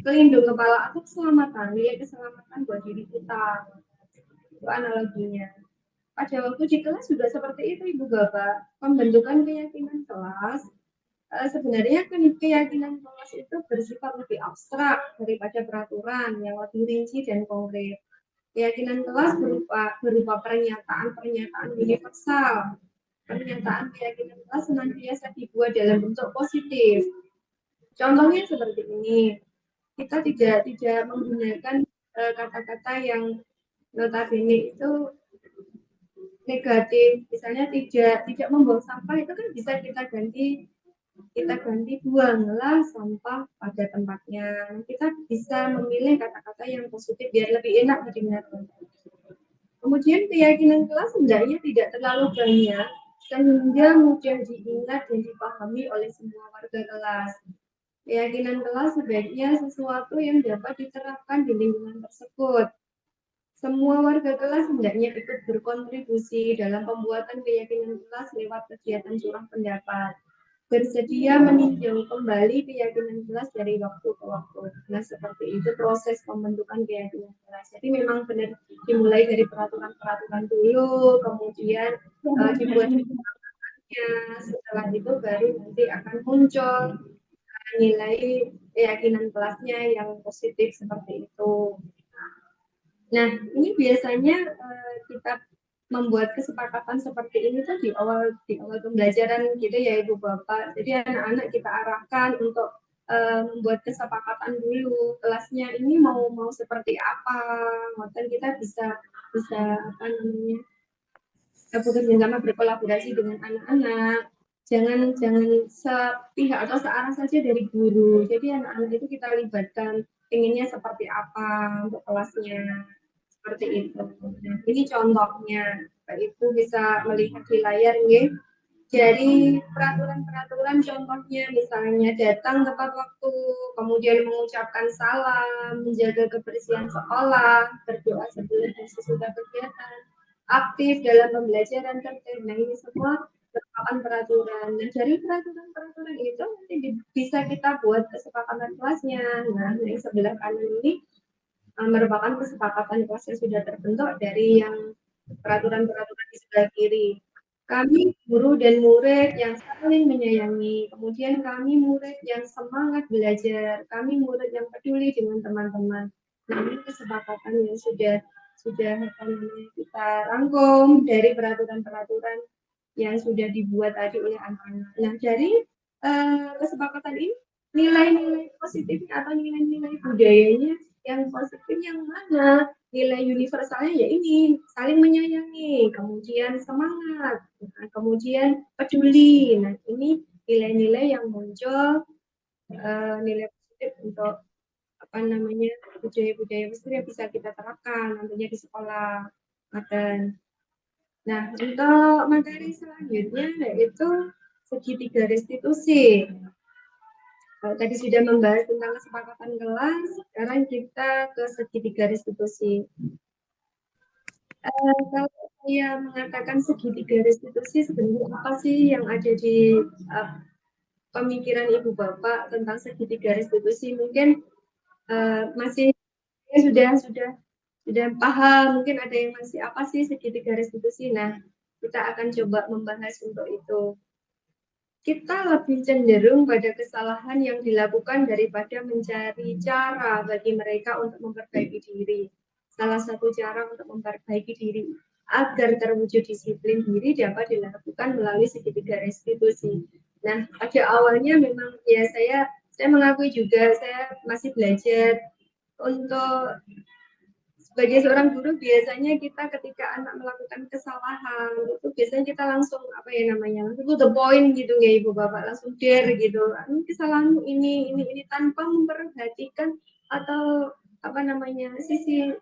pelindung kepala atau keselamatan, nilai keselamatan buat diri kita. Itu analoginya. Pada waktu di kelas juga seperti itu Ibu Bapak, pembentukan keyakinan kelas. Sebenarnya keyakinan kelas itu bersifat lebih abstrak daripada peraturan yang lebih rinci dan konkret. Keyakinan kelas berupa pernyataan universal. Pernyataan keyakinan kelas senantiasa dibuat dalam bentuk positif. Contohnya seperti ini, kita tidak menggunakan kata-kata yang notabene itu negatif, misalnya tidak membuang sampah, itu kan bisa kita ganti buanglah sampah pada tempatnya. Kita bisa memilih kata-kata yang positif biar lebih enak didengarkan. Kemudian keyakinan kelas hendaknya tidak terlalu banyak sehingga mudah diingat dan dipahami oleh semua warga kelas. Keyakinan kelas sebaiknya sesuatu yang dapat diterapkan di lingkungan tersebut. Semua warga kelas hendaknya ikut berkontribusi dalam pembuatan keyakinan kelas lewat kegiatan curah pendapat. Bersedia meninjau kembali keyakinan kelas dari waktu ke waktu. Nah, seperti itu proses pembentukan keyakinan kelas. Jadi memang benar dimulai dari peraturan-peraturan dulu, kemudian dibuat setelah itu baru nanti akan muncul nilai keyakinan kelasnya yang positif seperti itu. Nah, ini biasanya kita membuat kesepakatan seperti ini tuh di awal pembelajaran gitu ya Ibu Bapak. Jadi anak-anak kita arahkan untuk membuat kesepakatan dulu kelasnya ini mau seperti apa. Dan kita bisa bekerja sama berkolaborasi dengan anak-anak. Jangan sepihak atau searah saja dari guru. Jadi anak-anak itu kita libatkan inginnya seperti apa untuk kelasnya. Seperti itu. Nah, ini contohnya. Itu bisa melihat di layar nih. dari peraturan-peraturan, contohnya misalnya datang tepat waktu, kemudian mengucapkan salam, menjaga kebersihan sekolah, berdoa sebelum dan sesudah kegiatan, aktif dalam pembelajaran tertib. Nah, ini semua merupakan peraturan. Dan dari peraturan-peraturan itu nanti bisa kita buat kesepakatan kelasnya. Nah, yang sebelah kanan ini merupakan kesepakatan kelas yang sudah terbentuk dari yang peraturan-peraturan di sebelah kiri. Kami guru dan murid yang saling menyayangi, kemudian kami murid yang semangat belajar, kami murid yang peduli dengan teman-teman. Nah, ini kesepakatan yang sudah kita rangkum dari peraturan-peraturan yang sudah dibuat tadi oleh anak-anak. Nah, dari kesepakatan ini nilai-nilai positifnya atau nilai-nilai budayanya yang positif yang mana? Nilai universalnya ya ini, saling menyayangi, kemudian semangat, nah, kemudian peduli. Nah, ini nilai-nilai yang muncul, nilai positif untuk apa namanya budaya-budaya Mesir yang bisa kita terapkan nantinya di sekolah. Nah, untuk materi selanjutnya yaitu segitiga restitusi. Tadi sudah membahas tentang kesepakatan kelas, sekarang kita ke segitiga restitusi. Kalau saya mengatakan segitiga restitusi, sebenarnya apa sih yang ada di pemikiran Ibu Bapak tentang segitiga restitusi? Mungkin masih sudah paham, mungkin ada yang masih apa sih segitiga restitusi. Nah, kita akan coba membahas untuk itu. Kita lebih cenderung pada kesalahan yang dilakukan daripada mencari cara bagi mereka untuk memperbaiki diri. Salah satu cara untuk memperbaiki diri agar terwujud disiplin diri dapat dilakukan melalui segitiga restitusi. Nah, pada awalnya memang ya saya mengakui juga saya masih belajar untuk sebagai seorang guru. Biasanya kita ketika anak melakukan kesalahan itu biasanya kita langsung apa ya namanya langsung to the point gitu ya Ibu Bapak, langsung dare gitu, ini kesalahanmu ini tanpa memperhatikan atau apa namanya sisi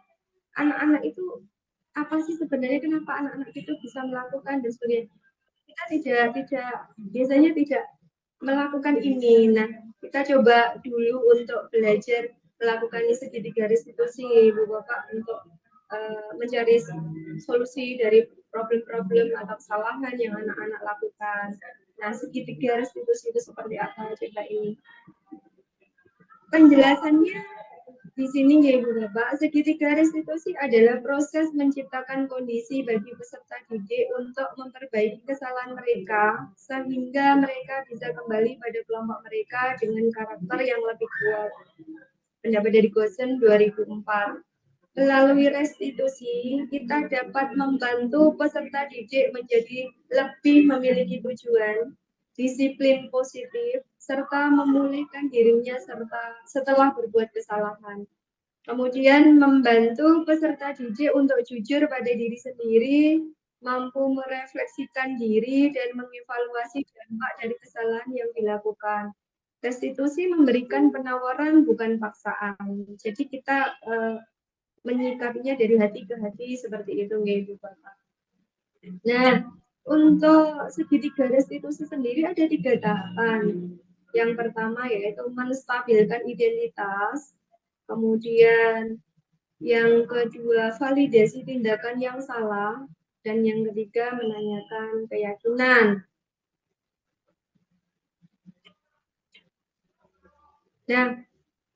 anak-anak itu apa sih sebenarnya, kenapa anak-anak itu bisa melakukan dan sebagainya. Kita tidak biasanya tidak melakukan ini. Nah, kita coba dulu untuk belajar melakukan segitiga restitusi Ibu Bapak untuk mencari solusi dari problem-problem atau kesalahan yang anak-anak lakukan. Nah, segitiga restitusi itu seperti apa? Coba ini. Penjelasannya di sini ya Ibu Bapak, segitiga restitusi adalah proses menciptakan kondisi bagi peserta didik untuk memperbaiki kesalahan mereka sehingga mereka bisa kembali pada kelompok mereka dengan karakter yang lebih kuat. Pendapat dari Gosen 2004. Melalui restitusi, kita dapat membantu peserta didik menjadi lebih memiliki tujuan, disiplin positif, serta memulihkan dirinya setelah berbuat kesalahan. Kemudian membantu peserta didik untuk jujur pada diri sendiri, mampu merefleksikan diri dan mengevaluasi dampak dari kesalahan yang dilakukan. Restitusi memberikan penawaran bukan paksaan. Jadi kita menyikapinya dari hati ke hati seperti itu ya Ibu Bapak. Nah, untuk segitiga restitusi sendiri ada 3 tahapan. Yang pertama yaitu menstabilkan identitas, kemudian yang kedua validasi tindakan yang salah, dan yang ketiga menanyakan keyakinan. Nah,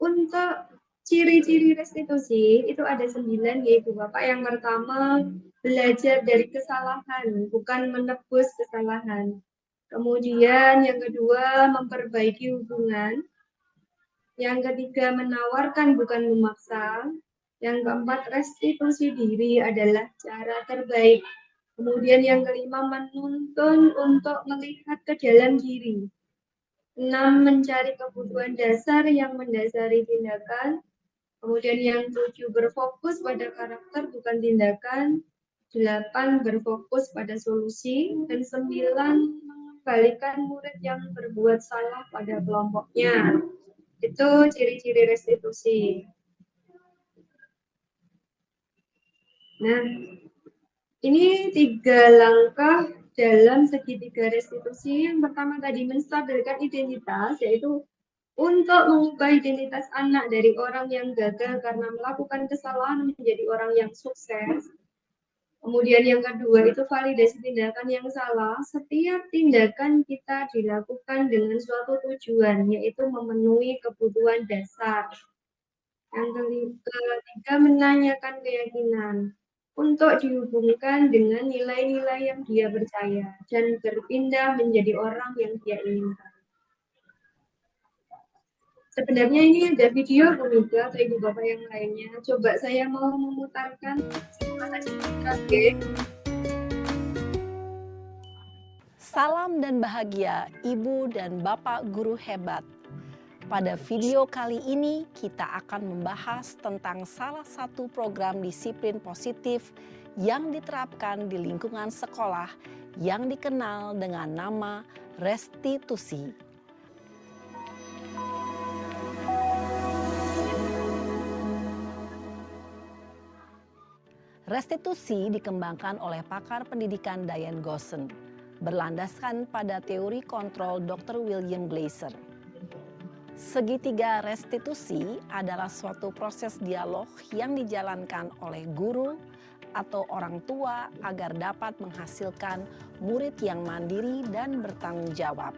untuk ciri-ciri restitusi itu ada 9 ya Ibu Bapak. Yang pertama, belajar dari kesalahan, bukan menebus kesalahan. Kemudian yang kedua, memperbaiki hubungan. Yang ketiga, menawarkan bukan memaksa. Yang keempat, restitusi diri adalah cara terbaik. Kemudian yang kelima, menuntun untuk melihat ke dalam diri. 6. Mencari kebutuhan dasar yang mendasari tindakan. Kemudian yang 7. Berfokus pada karakter bukan tindakan. 8. Berfokus pada solusi. Dan 9. Mengembalikan murid yang berbuat salah pada kelompoknya. Itu ciri-ciri restitusi. Nah, ini 3 langkah dalam segitiga restitusi. Yang pertama tadi menstabilkan identitas, yaitu untuk mengubah identitas anak dari orang yang gagal karena melakukan kesalahan menjadi orang yang sukses. Kemudian yang kedua itu validasi tindakan yang salah. Setiap tindakan kita dilakukan dengan suatu tujuan, yaitu memenuhi kebutuhan dasar. Yang ketiga, menanyakan keyakinan untuk dihubungkan dengan nilai-nilai yang dia percaya dan berpindah menjadi orang yang dia inginkan. Sebenarnya ini ada video Bu Mega atau Ibu Bapak yang lainnya. Coba saya mau memutarkan. Oke. Salam dan bahagia Ibu dan Bapak guru hebat. Pada video kali ini kita akan membahas tentang salah satu program disiplin positif yang diterapkan di lingkungan sekolah yang dikenal dengan nama restitusi. Restitusi dikembangkan oleh pakar pendidikan Diane Goshen, berlandaskan pada teori kontrol Dr. William Glasser. Segitiga restitusi adalah suatu proses dialog yang dijalankan oleh guru atau orang tua agar dapat menghasilkan murid yang mandiri dan bertanggung jawab.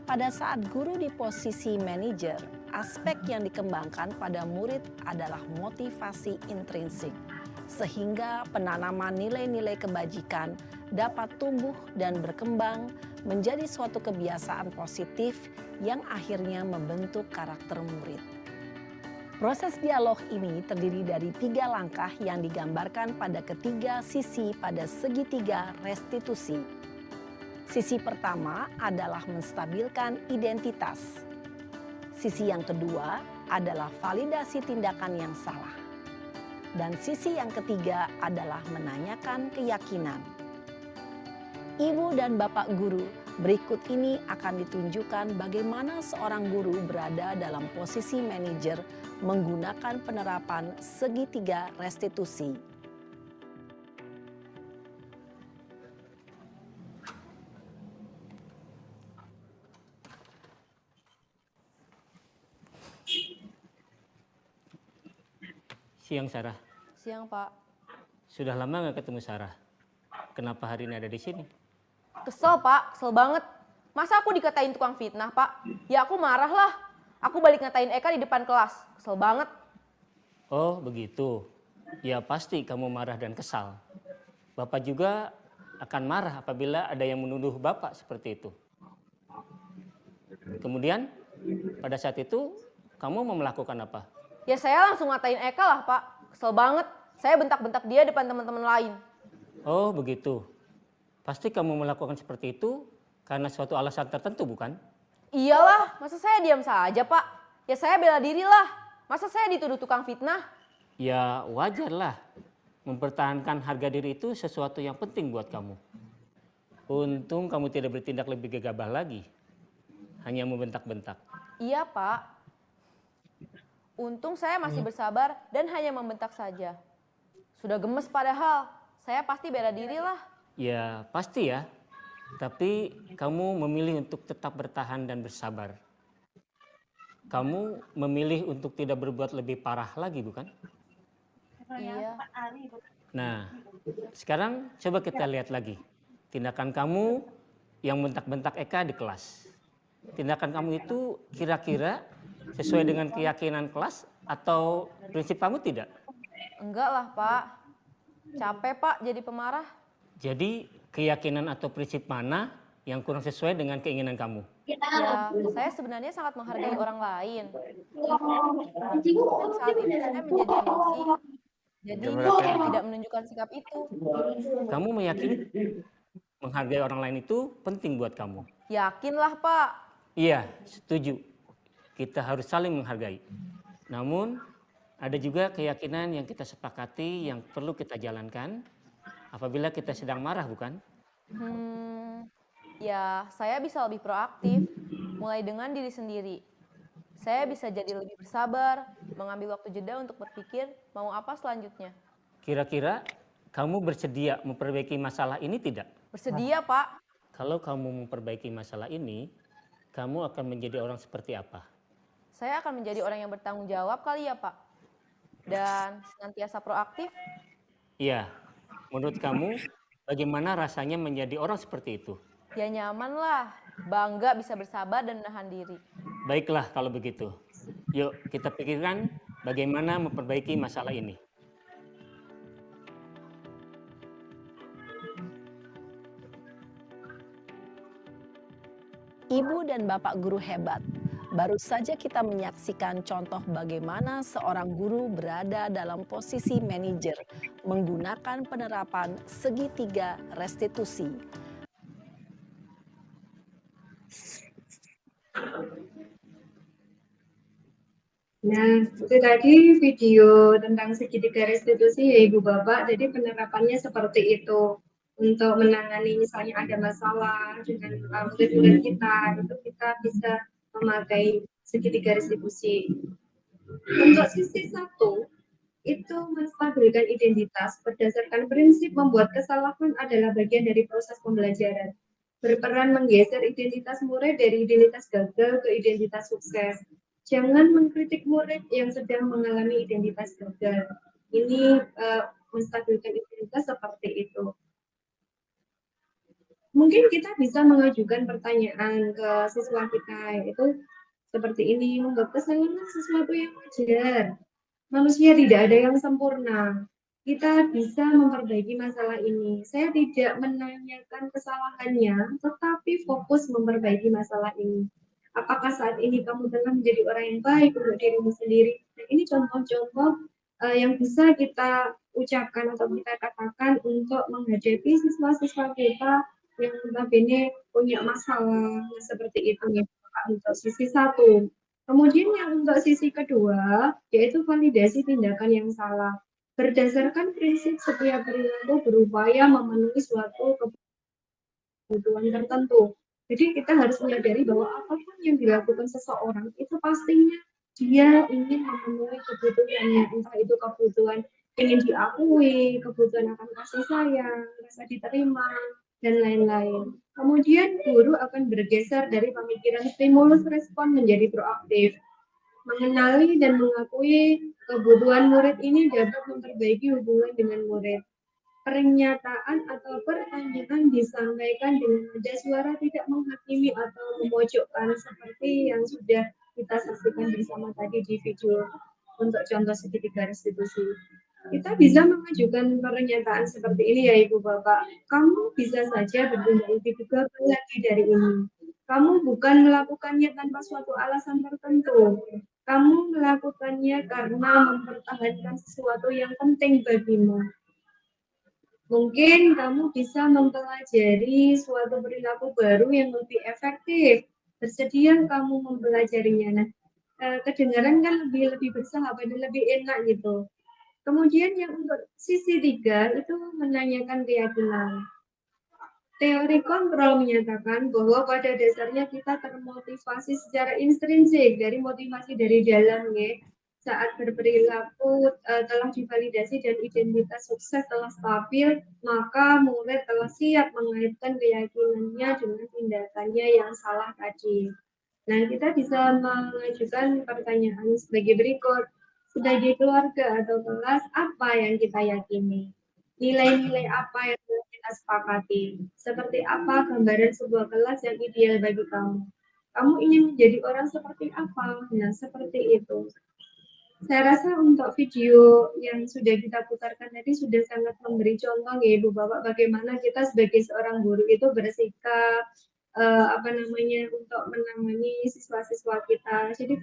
Pada saat guru di posisi manajer, aspek yang dikembangkan pada murid adalah motivasi intrinsik, sehingga penanaman nilai-nilai kebajikan dapat tumbuh dan berkembang menjadi suatu kebiasaan positif yang akhirnya membentuk karakter murid. Proses dialog ini terdiri dari 3 langkah yang digambarkan pada ketiga sisi pada segitiga restitusi. Sisi pertama adalah menstabilkan identitas. Sisi yang kedua adalah validasi tindakan yang salah. Dan sisi yang ketiga adalah menanyakan keyakinan. Ibu dan Bapak guru, berikut ini akan ditunjukkan bagaimana seorang guru berada dalam posisi manajer menggunakan penerapan segitiga restitusi. Siang Sarah. Siang Pak. Sudah lama nggak ketemu Sarah. Kenapa hari ini ada di sini? Kesel Pak, kesel banget. Masa aku dikatain tukang fitnah Pak? Ya aku marah lah. Aku balik ngatain Eka di depan kelas. Kesel banget. Oh begitu. Ya pasti kamu marah dan kesal. Bapak juga akan marah apabila ada yang menuduh Bapak seperti itu. Kemudian pada saat itu kamu mau melakukan apa? Ya saya langsung ngatain Eka lah Pak. Kesel banget. Saya bentak-bentak dia depan teman-teman lain. Oh begitu. Pasti kamu melakukan seperti itu karena suatu alasan tertentu bukan? Iyalah, masa saya diam saja Pak? Ya saya bela diri lah. Masa saya dituduh tukang fitnah? Ya wajarlah. Mempertahankan harga diri itu sesuatu yang penting buat kamu. Untung kamu tidak bertindak lebih gegabah lagi. Hanya membentak-bentak. Iya Pak. Untung saya masih bersabar dan hanya membentak saja. Sudah gemes padahal, saya pasti bela diri lah. Ya pasti ya, tapi kamu memilih untuk tetap bertahan dan bersabar. Kamu memilih untuk tidak berbuat lebih parah lagi bukan? Iya. Nah, sekarang coba kita lihat lagi. Tindakan kamu yang bentak-bentak Eka di kelas. Tindakan kamu itu kira-kira sesuai dengan keyakinan kelas atau prinsip kamu tidak? Enggak lah Pak. Capek Pak jadi pemarah. Jadi keyakinan atau prinsip mana yang kurang sesuai dengan keinginan kamu? Ya, saya sebenarnya sangat menghargai orang lain. Saat itu saya menjadi emosi. Jadi tidak menunjukkan sikap itu. Kamu meyakini menghargai orang lain itu penting buat kamu? Yakinlah Pak. Iya, setuju. Kita harus saling menghargai. Namun ada juga keyakinan yang kita sepakati yang perlu kita jalankan apabila kita sedang marah bukan? Ya saya bisa lebih proaktif, mulai dengan diri sendiri. Saya bisa jadi lebih bersabar, mengambil waktu jeda untuk berpikir mau apa selanjutnya. Kira-kira kamu bersedia memperbaiki masalah ini tidak? Bersedia, Pak. Kalau kamu memperbaiki masalah ini, kamu akan menjadi orang seperti apa? Saya akan menjadi orang yang bertanggung jawab kali ya, Pak. Dan senantiasa proaktif. Iya, menurut kamu bagaimana rasanya menjadi orang seperti itu? Ya nyaman lah, bangga bisa bersabar dan menahan diri. Baiklah kalau begitu. Yuk kita pikirkan bagaimana memperbaiki masalah ini. Ibu dan Bapak guru hebat. Baru saja kita menyaksikan contoh bagaimana seorang guru berada dalam posisi manajer menggunakan penerapan segitiga restitusi. Nah, itu tadi video tentang segitiga restitusi ya Ibu Bapak. Jadi penerapannya seperti itu. Untuk menangani misalnya ada masalah dengan murid-murid kita, itu kita bisa memakai segitiga restitusi. Untuk sisi satu, itu menstabilkan identitas berdasarkan prinsip membuat kesalahan adalah bagian dari proses pembelajaran. Berperan menggeser identitas murid dari identitas gagal ke identitas sukses. Jangan mengkritik murid yang sedang mengalami identitas gagal. Ini menstabilkan identitas seperti itu. Mungkin kita bisa mengajukan pertanyaan ke siswa kita, yaitu seperti ini, membuat kesalahan sesuatu yang wajar. Manusia tidak ada yang sempurna. Kita bisa memperbaiki masalah ini. Saya tidak menanyakan kesalahannya, tetapi fokus memperbaiki masalah ini. Apakah saat ini kamu telah menjadi orang yang baik untuk dirimu sendiri? Nah, ini contoh-contoh yang bisa kita ucapkan atau kita katakan untuk menghadapi siswa-siswa kita yang notabene punya masalah seperti itu ya, untuk sisi satu. Kemudian yang untuk sisi kedua, yaitu validasi tindakan yang salah. Berdasarkan prinsip setiap perilaku berupaya memenuhi suatu kebutuhan tertentu. Jadi kita harus menyadari bahwa apapun yang dilakukan seseorang itu pastinya dia ingin memenuhi kebutuhannya, entah itu kebutuhan ingin diakui, kebutuhan akan kasih sayang, rasa diterima, dan lain-lain. Kemudian guru akan bergeser dari pemikiran stimulus respon menjadi proaktif. Mengenali dan mengakui kebutuhan murid ini dapat memperbaiki hubungan dengan murid. Pernyataan atau pertanyaan disampaikan dengan nada suara tidak menghakimi atau memojokkan seperti yang sudah kita saksikan bersama tadi di video untuk contoh segitiga restitusi. Kita bisa mengajukan pernyataan seperti ini ya Ibu Bapak. Kamu bisa saja bertindak lebih gegabah lagi dari ini. Kamu bukan melakukannya tanpa suatu alasan tertentu. Kamu melakukannya karena mempertahankan sesuatu yang penting bagimu. Mungkin kamu bisa mempelajari suatu perilaku baru yang lebih efektif. Bersedia kamu mempelajarinya. Nah, kedengaran kan lebih bersahabat dan lebih enak gitu. Kemudian yang untuk sisi 3 itu menanyakan keyakinan. Teori kontrol menyatakan bahwa pada dasarnya kita termotivasi secara intrinsik dari motivasi dari dalam ya. Saat berperilaku telah divalidasi dan identitas sukses telah stabil, maka murid telah siap mengaitkan keyakinannya dengan tindakannya yang salah tadi. Nah, kita bisa mengajukan pertanyaan sebagai berikut. Sebagai keluarga atau kelas, apa yang kita yakini? Nilai-nilai apa yang kita sepakati? Seperti apa gambaran sebuah kelas yang ideal bagi kamu? Kamu ingin menjadi orang seperti apa? Nah, seperti itu. Saya rasa untuk video yang sudah kita putarkan tadi sudah sangat memberi contoh ya Ibu Bapak bagaimana kita sebagai seorang guru itu bersikap untuk menangani siswa-siswa kita. Jadi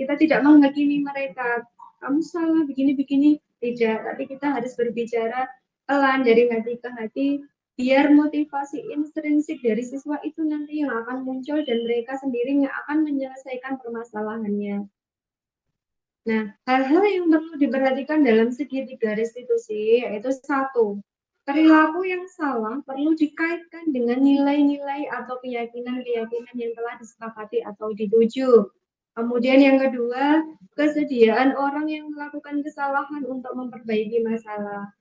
kita tidak menghakimi mereka. Kamu salah begini-begini tidak, tapi kita harus berbicara pelan dari hati ke hati biar motivasi intrinsik dari siswa itu nanti yang akan muncul dan mereka sendiri yang akan menyelesaikan permasalahannya. Nah, hal-hal yang perlu diperhatikan dalam segitiga restitusi yaitu satu, perilaku yang salah perlu dikaitkan dengan nilai-nilai atau keyakinan-keyakinan yang telah disepakati atau dituju. Kemudian yang kedua, kesediaan orang yang melakukan kesalahan untuk memperbaiki masalah.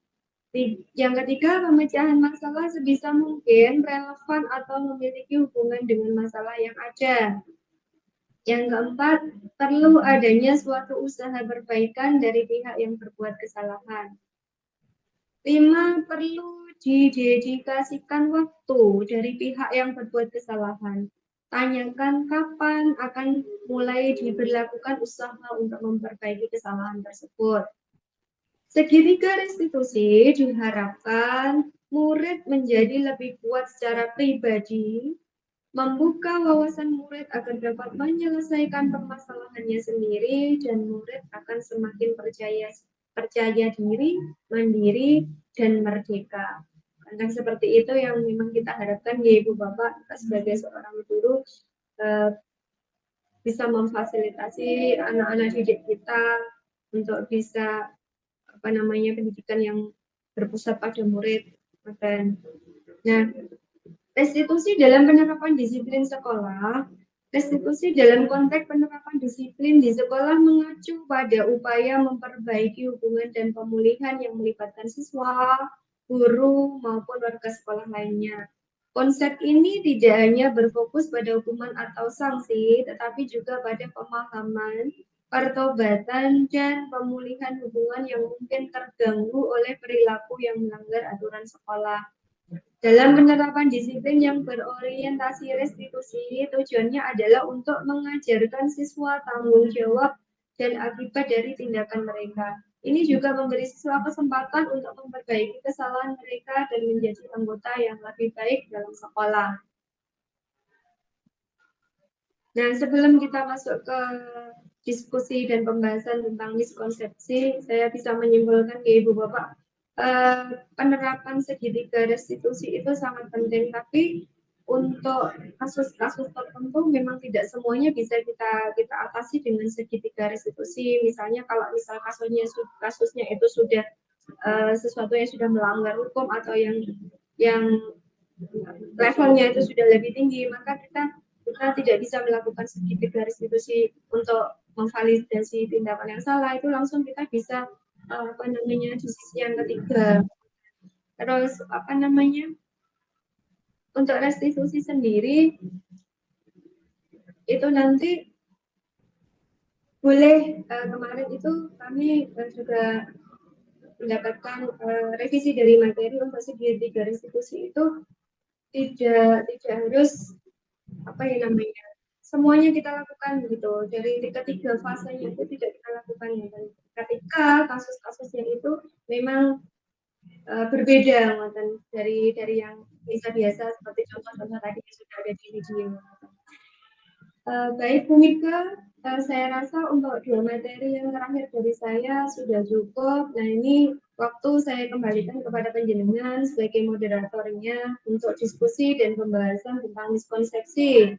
Yang ketiga, pemecahan masalah sebisa mungkin relevan atau memiliki hubungan dengan masalah yang ada. Yang keempat, perlu adanya suatu usaha perbaikan dari pihak yang berbuat kesalahan. 5, perlu didedikasikan waktu dari pihak yang berbuat kesalahan. Tanyakan kapan akan mulai diberlakukan usaha untuk memperbaiki kesalahan tersebut. Segitiga restitusi diharapkan murid menjadi lebih kuat secara pribadi, membuka wawasan murid agar dapat menyelesaikan permasalahannya sendiri, dan murid akan semakin percaya diri, mandiri, dan merdeka. Konten seperti itu yang memang kita harapkan ya Ibu Bapak, kita sebagai seorang guru bisa memfasilitasi anak-anak didik kita untuk bisa pendidikan yang berpusat pada murid. Nah, restitusi dalam penerapan disiplin sekolah. Restitusi dalam konteks penerapan disiplin di sekolah mengacu pada upaya memperbaiki hubungan dan pemulihan yang melibatkan siswa, guru, maupun warga sekolah lainnya. Konsep ini tidak hanya berfokus pada hukuman atau sanksi, tetapi juga pada pemahaman, pertobatan, dan pemulihan hubungan yang mungkin terganggu oleh perilaku yang melanggar aturan sekolah. Dalam penerapan disiplin yang berorientasi restitusi, tujuannya adalah untuk mengajarkan siswa tanggung jawab dan akibat dari tindakan mereka. Ini juga memberi siswa kesempatan untuk memperbaiki kesalahan mereka dan menjadi anggota yang lebih baik dalam sekolah. Nah, sebelum kita masuk ke diskusi dan pembahasan tentang miskonsepsi, saya bisa menyimpulkan ke Ibu Bapak, penerapan segitiga restitusi itu sangat penting, tapi untuk kasus-kasus tertentu memang tidak semuanya bisa kita atasi dengan segitiga restitusi. Misalnya kalau kasusnya itu sudah sesuatu yang sudah melanggar hukum atau yang levelnya itu sudah lebih tinggi, maka kita tidak bisa melakukan segitiga restitusi untuk memvalidasi tindakan yang salah. Itu langsung kita bisa di sisi yang ketiga. Terus untuk restitusi sendiri itu nanti boleh kemarin itu kami juga mendapatkan revisi dari materi untuk segitiga restitusi itu tidak harus semuanya kita lakukan gitu. Dari ketiga fasenya itu tidak kita lakukan ya. Ketika kasus-kasusnya itu memang berbeda dari yang biasa seperti contoh-contoh tadi yang sudah ada di video. Baik Bu Mika, saya rasa untuk 2 materi yang terakhir dari saya sudah cukup. Nah, ini waktu saya kembalikan kepada panjenengan sebagai moderatornya untuk diskusi dan pembahasan tentang miskonsepsi.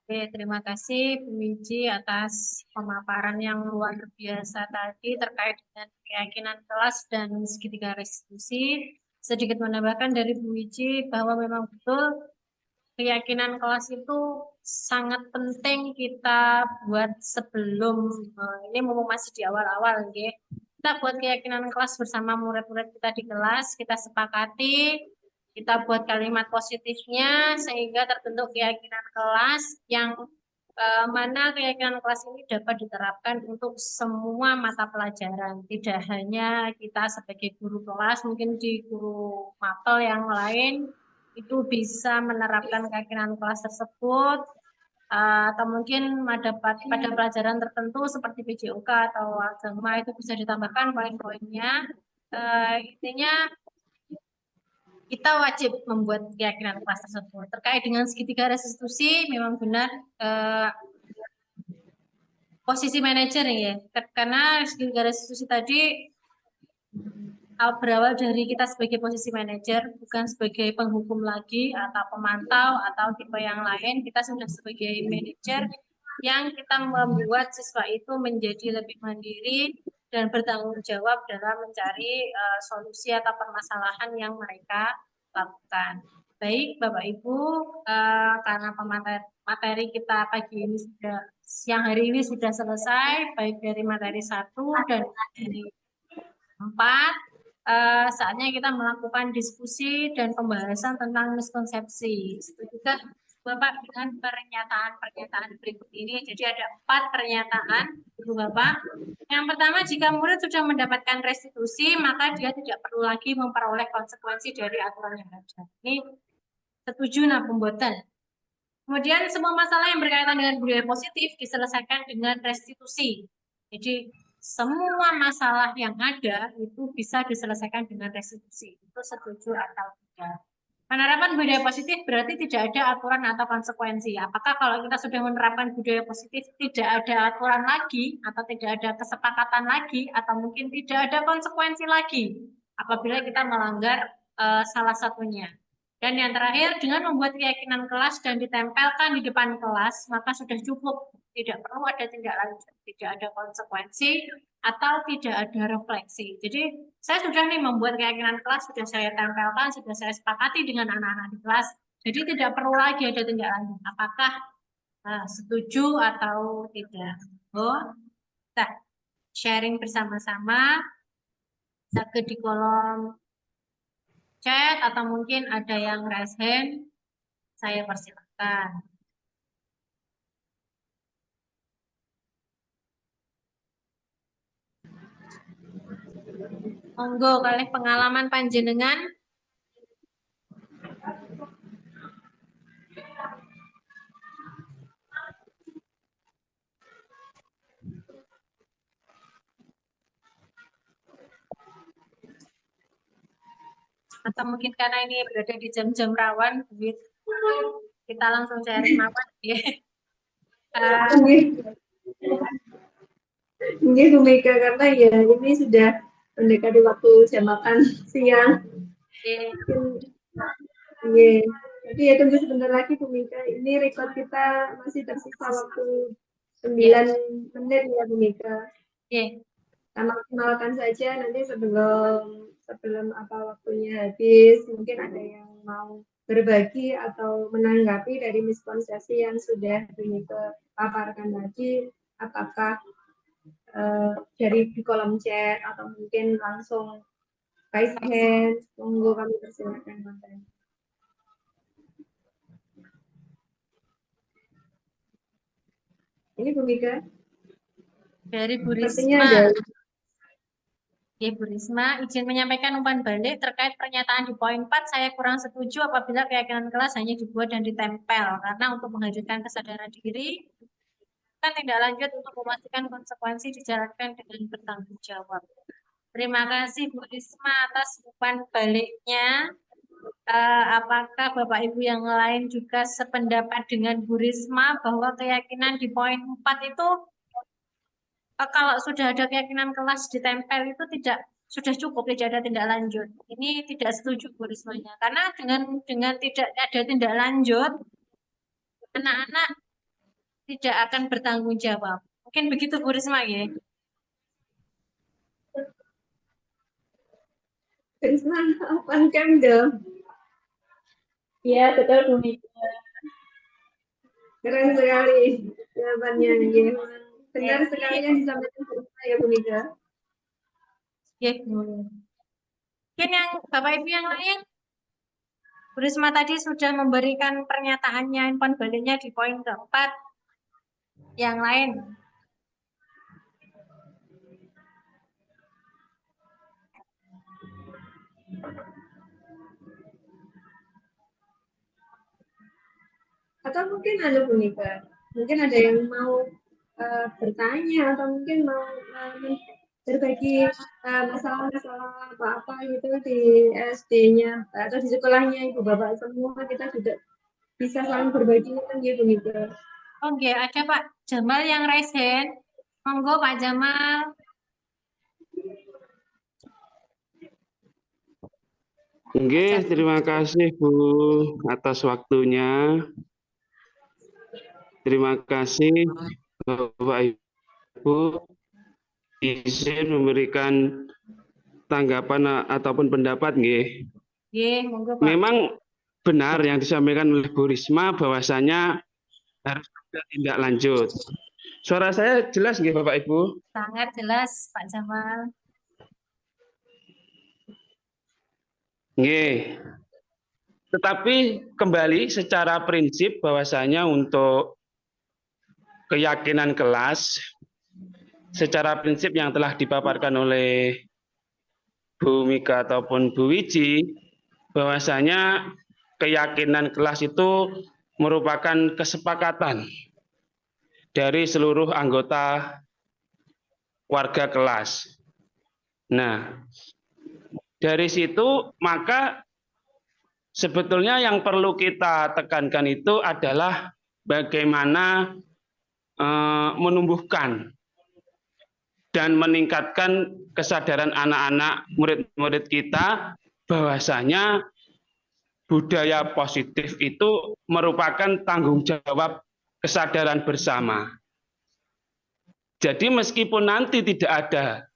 Oke, terima kasih Bu Wiji atas pemaparan yang luar biasa tadi terkait dengan keyakinan kelas dan segitiga restitusi. Sedikit menambahkan dari Bu Wiji bahwa memang betul keyakinan kelas itu sangat penting kita buat sebelum ini masih di awal-awal, ya. Kita buat keyakinan kelas bersama murid-murid kita di kelas, kita sepakati, kita buat kalimat positifnya sehingga terbentuk keyakinan kelas yang mana keyakinan kelas ini dapat diterapkan untuk semua mata pelajaran, tidak hanya kita sebagai guru kelas, mungkin di guru mapel yang lain itu bisa menerapkan keyakinan kelas tersebut, atau mungkin pada pelajaran tertentu seperti PJOK atau agama itu bisa ditambahkan poin-poinnya. Intinya kita wajib membuat keyakinan kelas tersebut. Terkait dengan segitiga restitusi, memang benar posisi manajer ya, karena segitiga restitusi tadi berawal dari kita sebagai posisi manajer, bukan sebagai penghukum lagi atau pemantau atau tipe yang lain. Kita sudah sebagai manajer yang kita membuat siswa itu menjadi lebih mandiri dan bertanggung jawab dalam mencari solusi atau permasalahan yang mereka lakukan. Baik Bapak Ibu, karena materi kita pagi ini siang hari ini sudah selesai, baik dari materi 1 dan materi 4. saatnya kita melakukan diskusi dan pembahasan tentang miskonsepsi. Setuju kan Bapak dengan pernyataan-pernyataan berikut ini? Jadi ada 4 pernyataan, Ibu Bapak. Yang pertama, jika murid sudah mendapatkan restitusi, maka dia tidak perlu lagi memperoleh konsekuensi dari aturan yang ada. Ini setuju nah pembuatan. Kemudian semua masalah yang berkaitan dengan budaya positif diselesaikan dengan restitusi. Jadi semua masalah yang ada itu bisa diselesaikan dengan restitusi. Itu setuju atau tidak? Penerapan budaya positif berarti tidak ada aturan atau konsekuensi. Apakah kalau kita sudah menerapkan budaya positif tidak ada aturan lagi atau tidak ada kesepakatan lagi atau mungkin tidak ada konsekuensi lagi apabila kita melanggar salah satunya. Dan yang terakhir, dengan membuat keyakinan kelas dan ditempelkan di depan kelas, maka sudah cukup. Tidak perlu ada tindak lanjut, tidak ada konsekuensi, atau tidak ada refleksi. Jadi, saya sudah nih membuat keyakinan kelas, sudah saya tempelkan, sudah saya sepakati dengan anak-anak di kelas. Jadi, tidak perlu lagi ada tindak lanjut. Apakah setuju atau tidak? Oh, kita sharing bersama-sama. Bisa di kolom chat atau mungkin ada yang raise hand, saya persilakan. Monggo kalih pengalaman panjenengan. Atau mungkin karena ini berada di jam-jam rawan, kita langsung sharing mawon ya. Ini Bu Mega, karena ya ini sudah mendekati waktu jam makan siang. Iya. Jadi ya tunggu sebentar lagi Bu Mega. Ini record kita masih tersisa waktu 9 menit ya Bu Mega. Iya. Kita maksimalkan saja nanti sebelum apa waktunya habis, mungkin ada yang mau berbagi atau menanggapi dari miskonsepsi yang sudah Bu Mega paparkan tadi, apakah dari di kolom chat atau mungkin langsung raise hand, monggo kami persilakan Bapak. Ini Bu Mega. Dari Bu Sepertinya Risma. ada. Ya, Bu Risma, izin menyampaikan umpan balik terkait pernyataan di poin 4, saya kurang setuju apabila keyakinan kelas hanya dibuat dan ditempel, karena untuk menghadirkan kesadaran diri, kan tindak lanjut untuk memastikan konsekuensi dijalankan dengan bertanggung jawab. Terima kasih Bu Risma atas umpan baliknya. Apakah Bapak Ibu yang lain juga sependapat dengan Bu Risma bahwa keyakinan di poin 4 itu kalau sudah ada keyakinan kelas ditempel itu sudah cukup, tidak ada tindak lanjut. Ini tidak setuju Bu Rismanya, karena dengan tidak ada tindak lanjut, anak-anak tidak akan bertanggung jawab. Mungkin begitu Bu Risma ya. Risma, open cam dong. Iya, betul Bu Mega. Keren sekali jawabannya. Ya. Benar sekali yang disampaikan Bu Risma ya Bu Mega. Ya, Bu. Mungkin yang Bapak Ibu yang lain, Bu Risma tadi sudah memberikan pernyataannya, umpan baliknya di poin keempat. Yang lain. Atau mungkin ada Bu Mega, mungkin ada yang mau bertanya atau mungkin mau berbagi masalah-masalah apa-apa gitu di SD-nya atau di sekolahnya Ibu Bapak semua, kita juga bisa saling berbagi kan ya Bu Mega. Oke, ada Pak Jamal yang raise hand. Monggo Pak Jamal. Oke, terima kasih Bu atas waktunya. Terima kasih Bapak Ibu izin memberikan tanggapan ataupun pendapat nggih. Nggih, monggo Pak. Memang benar yang disampaikan oleh Bu Risma bahwasanya harus ada tindak lanjut. Suara saya jelas nggih Bapak Ibu? Sangat jelas Pak Jamal. Nggih. Tetapi kembali secara prinsip bahwasanya untuk keyakinan kelas secara prinsip yang telah dipaparkan oleh Bu Mika ataupun Bu Wiji, bahwasanya keyakinan kelas itu merupakan kesepakatan dari seluruh anggota warga kelas. Nah, dari situ maka sebetulnya yang perlu kita tekankan itu adalah bagaimana menumbuhkan dan meningkatkan kesadaran anak-anak murid-murid kita bahwasanya budaya positif itu merupakan tanggung jawab kesadaran bersama. Jadi meskipun nanti tidak ada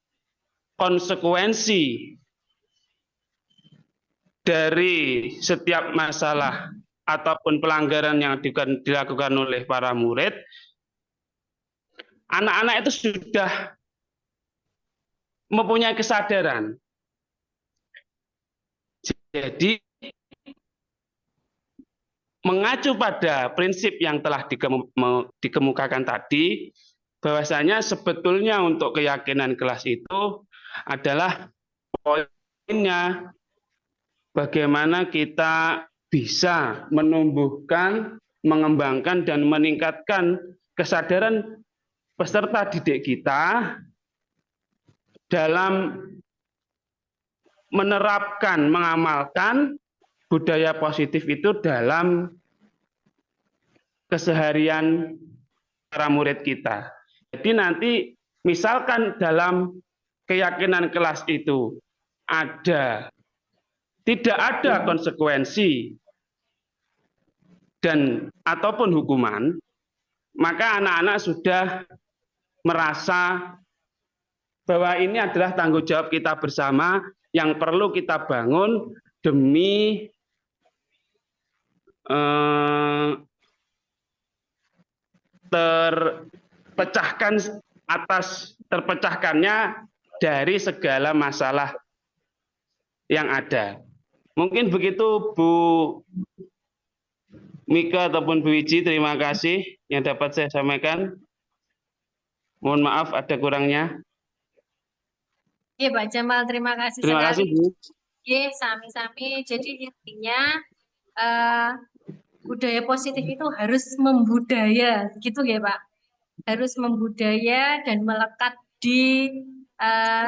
konsekuensi dari setiap masalah ataupun pelanggaran yang dilakukan oleh para murid, anak-anak itu sudah mempunyai kesadaran. Jadi mengacu pada prinsip yang telah dikemukakan tadi, bahwasanya sebetulnya untuk keyakinan kelas itu adalah poinnya bagaimana kita bisa menumbuhkan, mengembangkan, dan meningkatkan kesadaran peserta didik kita dalam menerapkan, mengamalkan budaya positif itu dalam keseharian para murid kita. Jadi nanti misalkan dalam keyakinan kelas itu tidak ada konsekuensi dan ataupun hukuman, maka anak-anak sudah merasa bahwa ini adalah tanggung jawab kita bersama yang perlu kita bangun demi terpecahkannya dari segala masalah yang ada. Mungkin begitu Bu Mika ataupun Bu Wiji, terima kasih yang dapat saya sampaikan. Mohon maaf ada kurangnya. Oke, Pak Jamal, terima kasih Terima kasih, sekali. Bu. Oke, sami-sami. Jadi intinya budaya positif itu harus membudaya, gitu ya Pak? Harus membudaya dan melekat di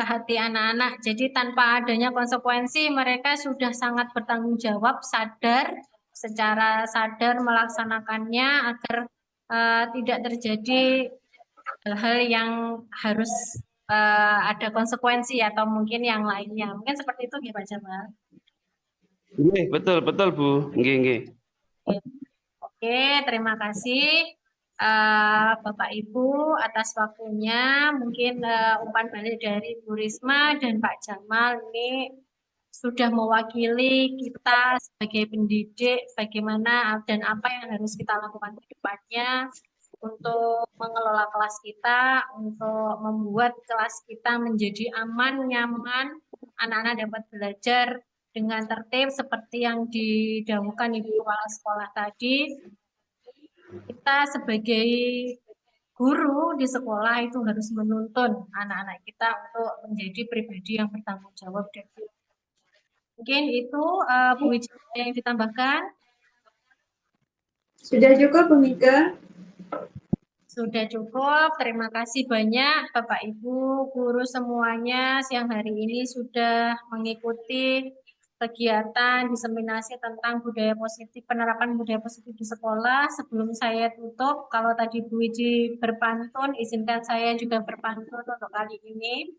hati anak-anak. Jadi tanpa adanya konsekuensi, mereka sudah sangat bertanggung jawab, secara sadar melaksanakannya agar tidak terjadi hal-hal yang harus ada konsekuensi atau mungkin yang lainnya. Mungkin seperti itu ya Pak Jamal. Betul, betul Bu. Nggih. Oke, terima kasih Bapak Ibu atas waktunya. Mungkin umpan balik dari Bu Risma dan Pak Jamal ini sudah mewakili kita sebagai pendidik bagaimana dan apa yang harus kita lakukan ke depannya untuk mengelola kelas kita, untuk membuat kelas kita menjadi aman, nyaman, anak-anak dapat belajar dengan tertib seperti yang didahulukan Ibu Kepala Sekolah tadi. Kita sebagai guru di sekolah itu harus menuntun anak-anak kita untuk menjadi pribadi yang bertanggung jawab. Mungkin itu Bu Wiji yang ditambahkan. Sudah cukup Bu Mika? Sudah cukup, terima kasih banyak Bapak Ibu, guru semuanya siang hari ini sudah mengikuti kegiatan diseminasi tentang budaya positif, penerapan budaya positif di sekolah. Sebelum saya tutup, kalau tadi Bu Wiji berpantun, izinkan saya juga berpantun untuk kali ini.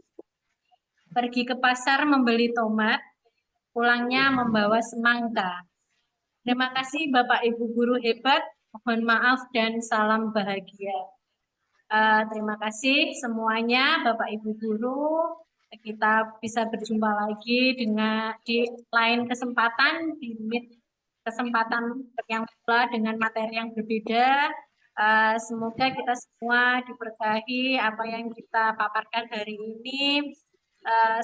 Pergi ke pasar membeli tomat, pulangnya membawa semangka. Terima kasih Bapak Ibu guru hebat. Mohon maaf dan salam bahagia. Terima kasih semuanya Bapak Ibu guru. Kita bisa berjumpa lagi di lain kesempatan, di kesempatan yang pula dengan materi yang berbeda. Semoga kita semua diberkahi apa yang kita paparkan hari ini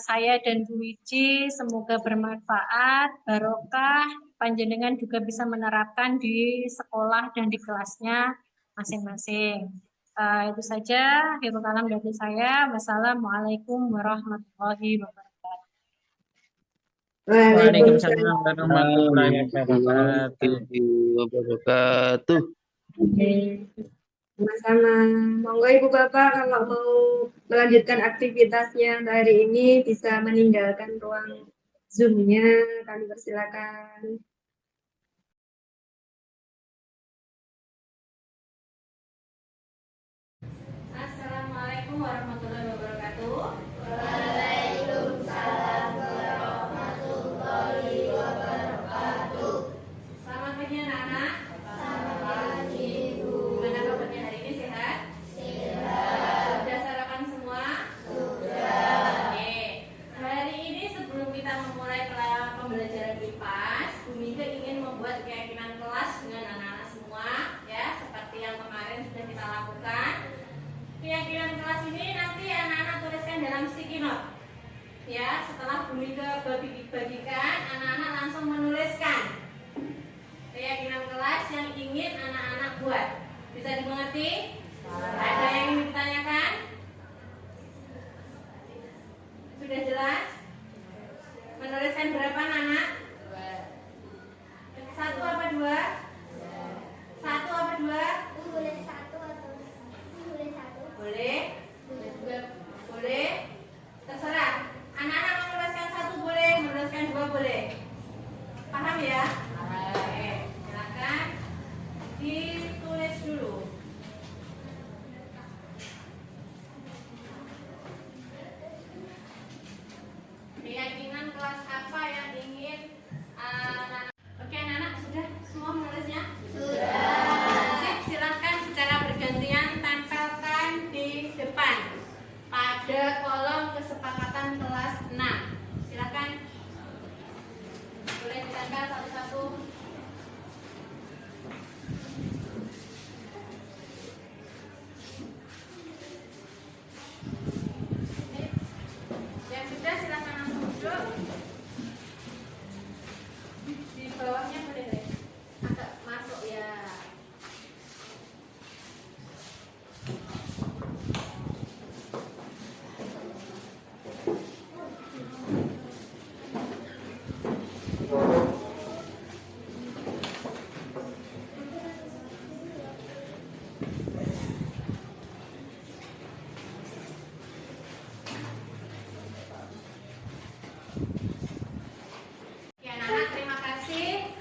saya dan Bu Wiji semoga bermanfaat, barokah, panjenengan juga bisa menerapkan di sekolah dan di kelasnya masing-masing. Itu saja, akhirul kalam dari saya. Wassalamualaikum warahmatullahi wabarakatuh. Waalaikumsalam warahmatullahi wabarakatuh. Sama-sama. Monggo Ibu Bapak kalau mau melanjutkan aktivitasnya hari ini bisa meninggalkan ruang Zoom-nya. Kami persilakan. Assalamualaikum warahmatullahi wabarakatuh. Waalaikumsalam warahmatullahi wabarakatuh. Selamat pagi anak-anak. Selamat pagi Ibu. Gimana kabarnya hari ini, sehat? Sehat. Sudah sarapan semua? Sudah. Oke. Hari ini sebelum kita memulai pembelajaran IPAS, Bu Mika ingin membuat keyakinan kelas dengan anak-anak semua, ya, seperti yang kemarin sudah kita lakukan. Keyakinan kelas ini nanti anak-anak tuliskan dalam sticky note. Ya, setelah Bu Mika bagikan, anak-anak langsung menuliskan keyakinan kelas yang ingin anak-anak buat. Bisa dimengerti? Ada yang ingin ditanyakan? Sudah jelas? Menuliskan berapa anak? Satu apa dua? Satu apa dua? Boleh satu atau boleh satu? Boleh? Boleh? Terserah. Anak-anak menuliskan satu boleh, menuliskan dua boleh. Paham ya? Oke, silakan ditulis dulu. Keyakinan kelas apa yang ingin anak-anak? Oke anak-anak, sudah semua menulisnya? Sudah. Sip, silakan secara bergantian tempelkan di depan pada kolom kesepakatan kelas 6. Silakan. Boleh ditempel satu-satu. Yang sudah silakan langsung duduk. Di bawahnya boleh deh. Agak masuk ya. Ya anak-anak, terima kasih.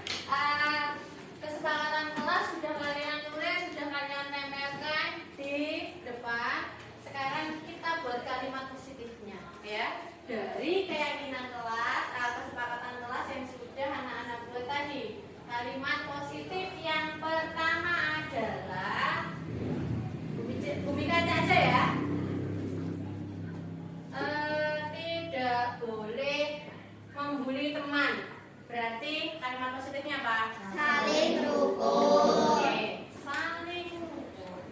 Kesepakatan kelas sudah kalian tulis, sudah kalian tempelkan di depan. Sekarang kita buat kalimat positifnya, ya. Dari keyakinan kelas, kesepakatan kelas yang sudah anak-anak buat tadi. Kalimat positif yang pertama adalah Bu Mika aja ya. Tidak boleh membuli teman. Berarti kalimat positifnya apa? Saling rukun. Oke, saling rukun.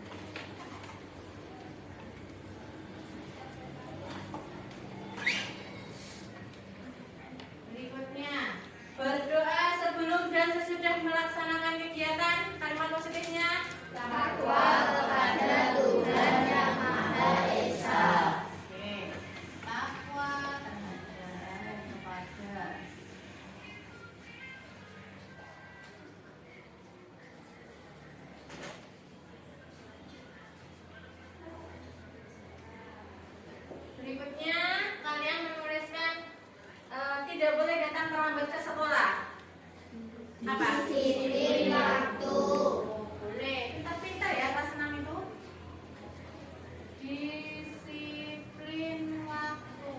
Berikutnya, berdoa sebelum dan sesudah melaksanakan kegiatan. Kalimat positifnya takwa kepada Tuhan Yang Maha Esa. Oke, takwa kepada. Berikutnya, kalian menuliskan tidak boleh datang terlambat ke sekolah. Apa? Disiplin waktu. Boleh. Pintar-pintar ya kelas 6 itu. Disiplin waktu.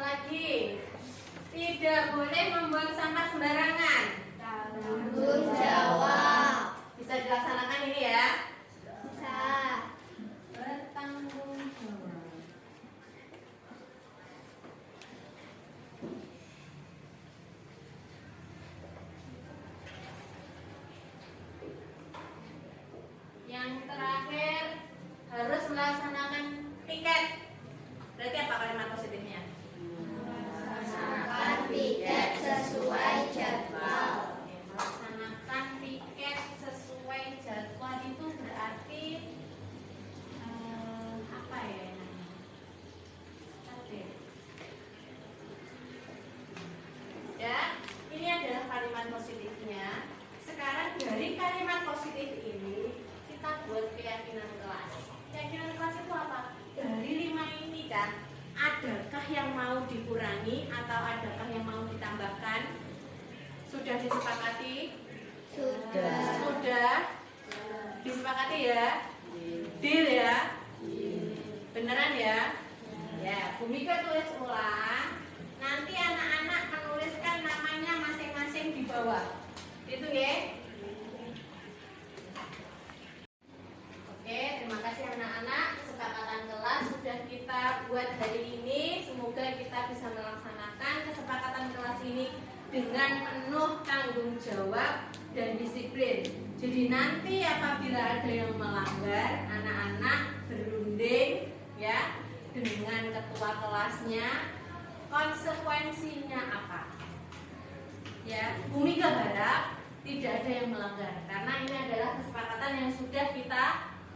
Lagi, tidak boleh membuang sampah sembarangan. Tanggung jawab. Bisa dilaksanakan ini ya? Bisa. Bertanggung jawab. Yang terakhir, harus dikurangi atau adakah yang mau ditambahkan? Sudah disepakati? Sudah disepakati ya? Deal ya? Beneran ya? Ya, Bu Mika tulis ulang. Nanti anak-anak menuliskan namanya masing-masing di bawah. Itu ya? Oke, terima kasih anak-anak. Kesepakatan kelas sudah kita buat hari ini. Semoga kita bisa melaksanakan kesepakatan kelas ini dengan penuh tanggung jawab dan disiplin. Jadi nanti apabila ada yang melanggar, anak-anak berunding ya dengan ketua kelasnya, konsekuensinya apa? Ya, Bu Mika harap tidak ada yang melanggar karena ini adalah kesepakatan yang sudah kita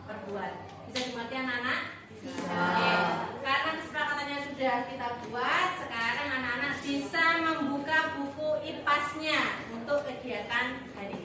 perbuat. Bisa dimengerti anak-anak? Bisa. Oke. Karena kesepakatannya sudah kita buat, sekarang anak-anak bisa membuka buku IPAS-nya untuk kegiatan hari ini.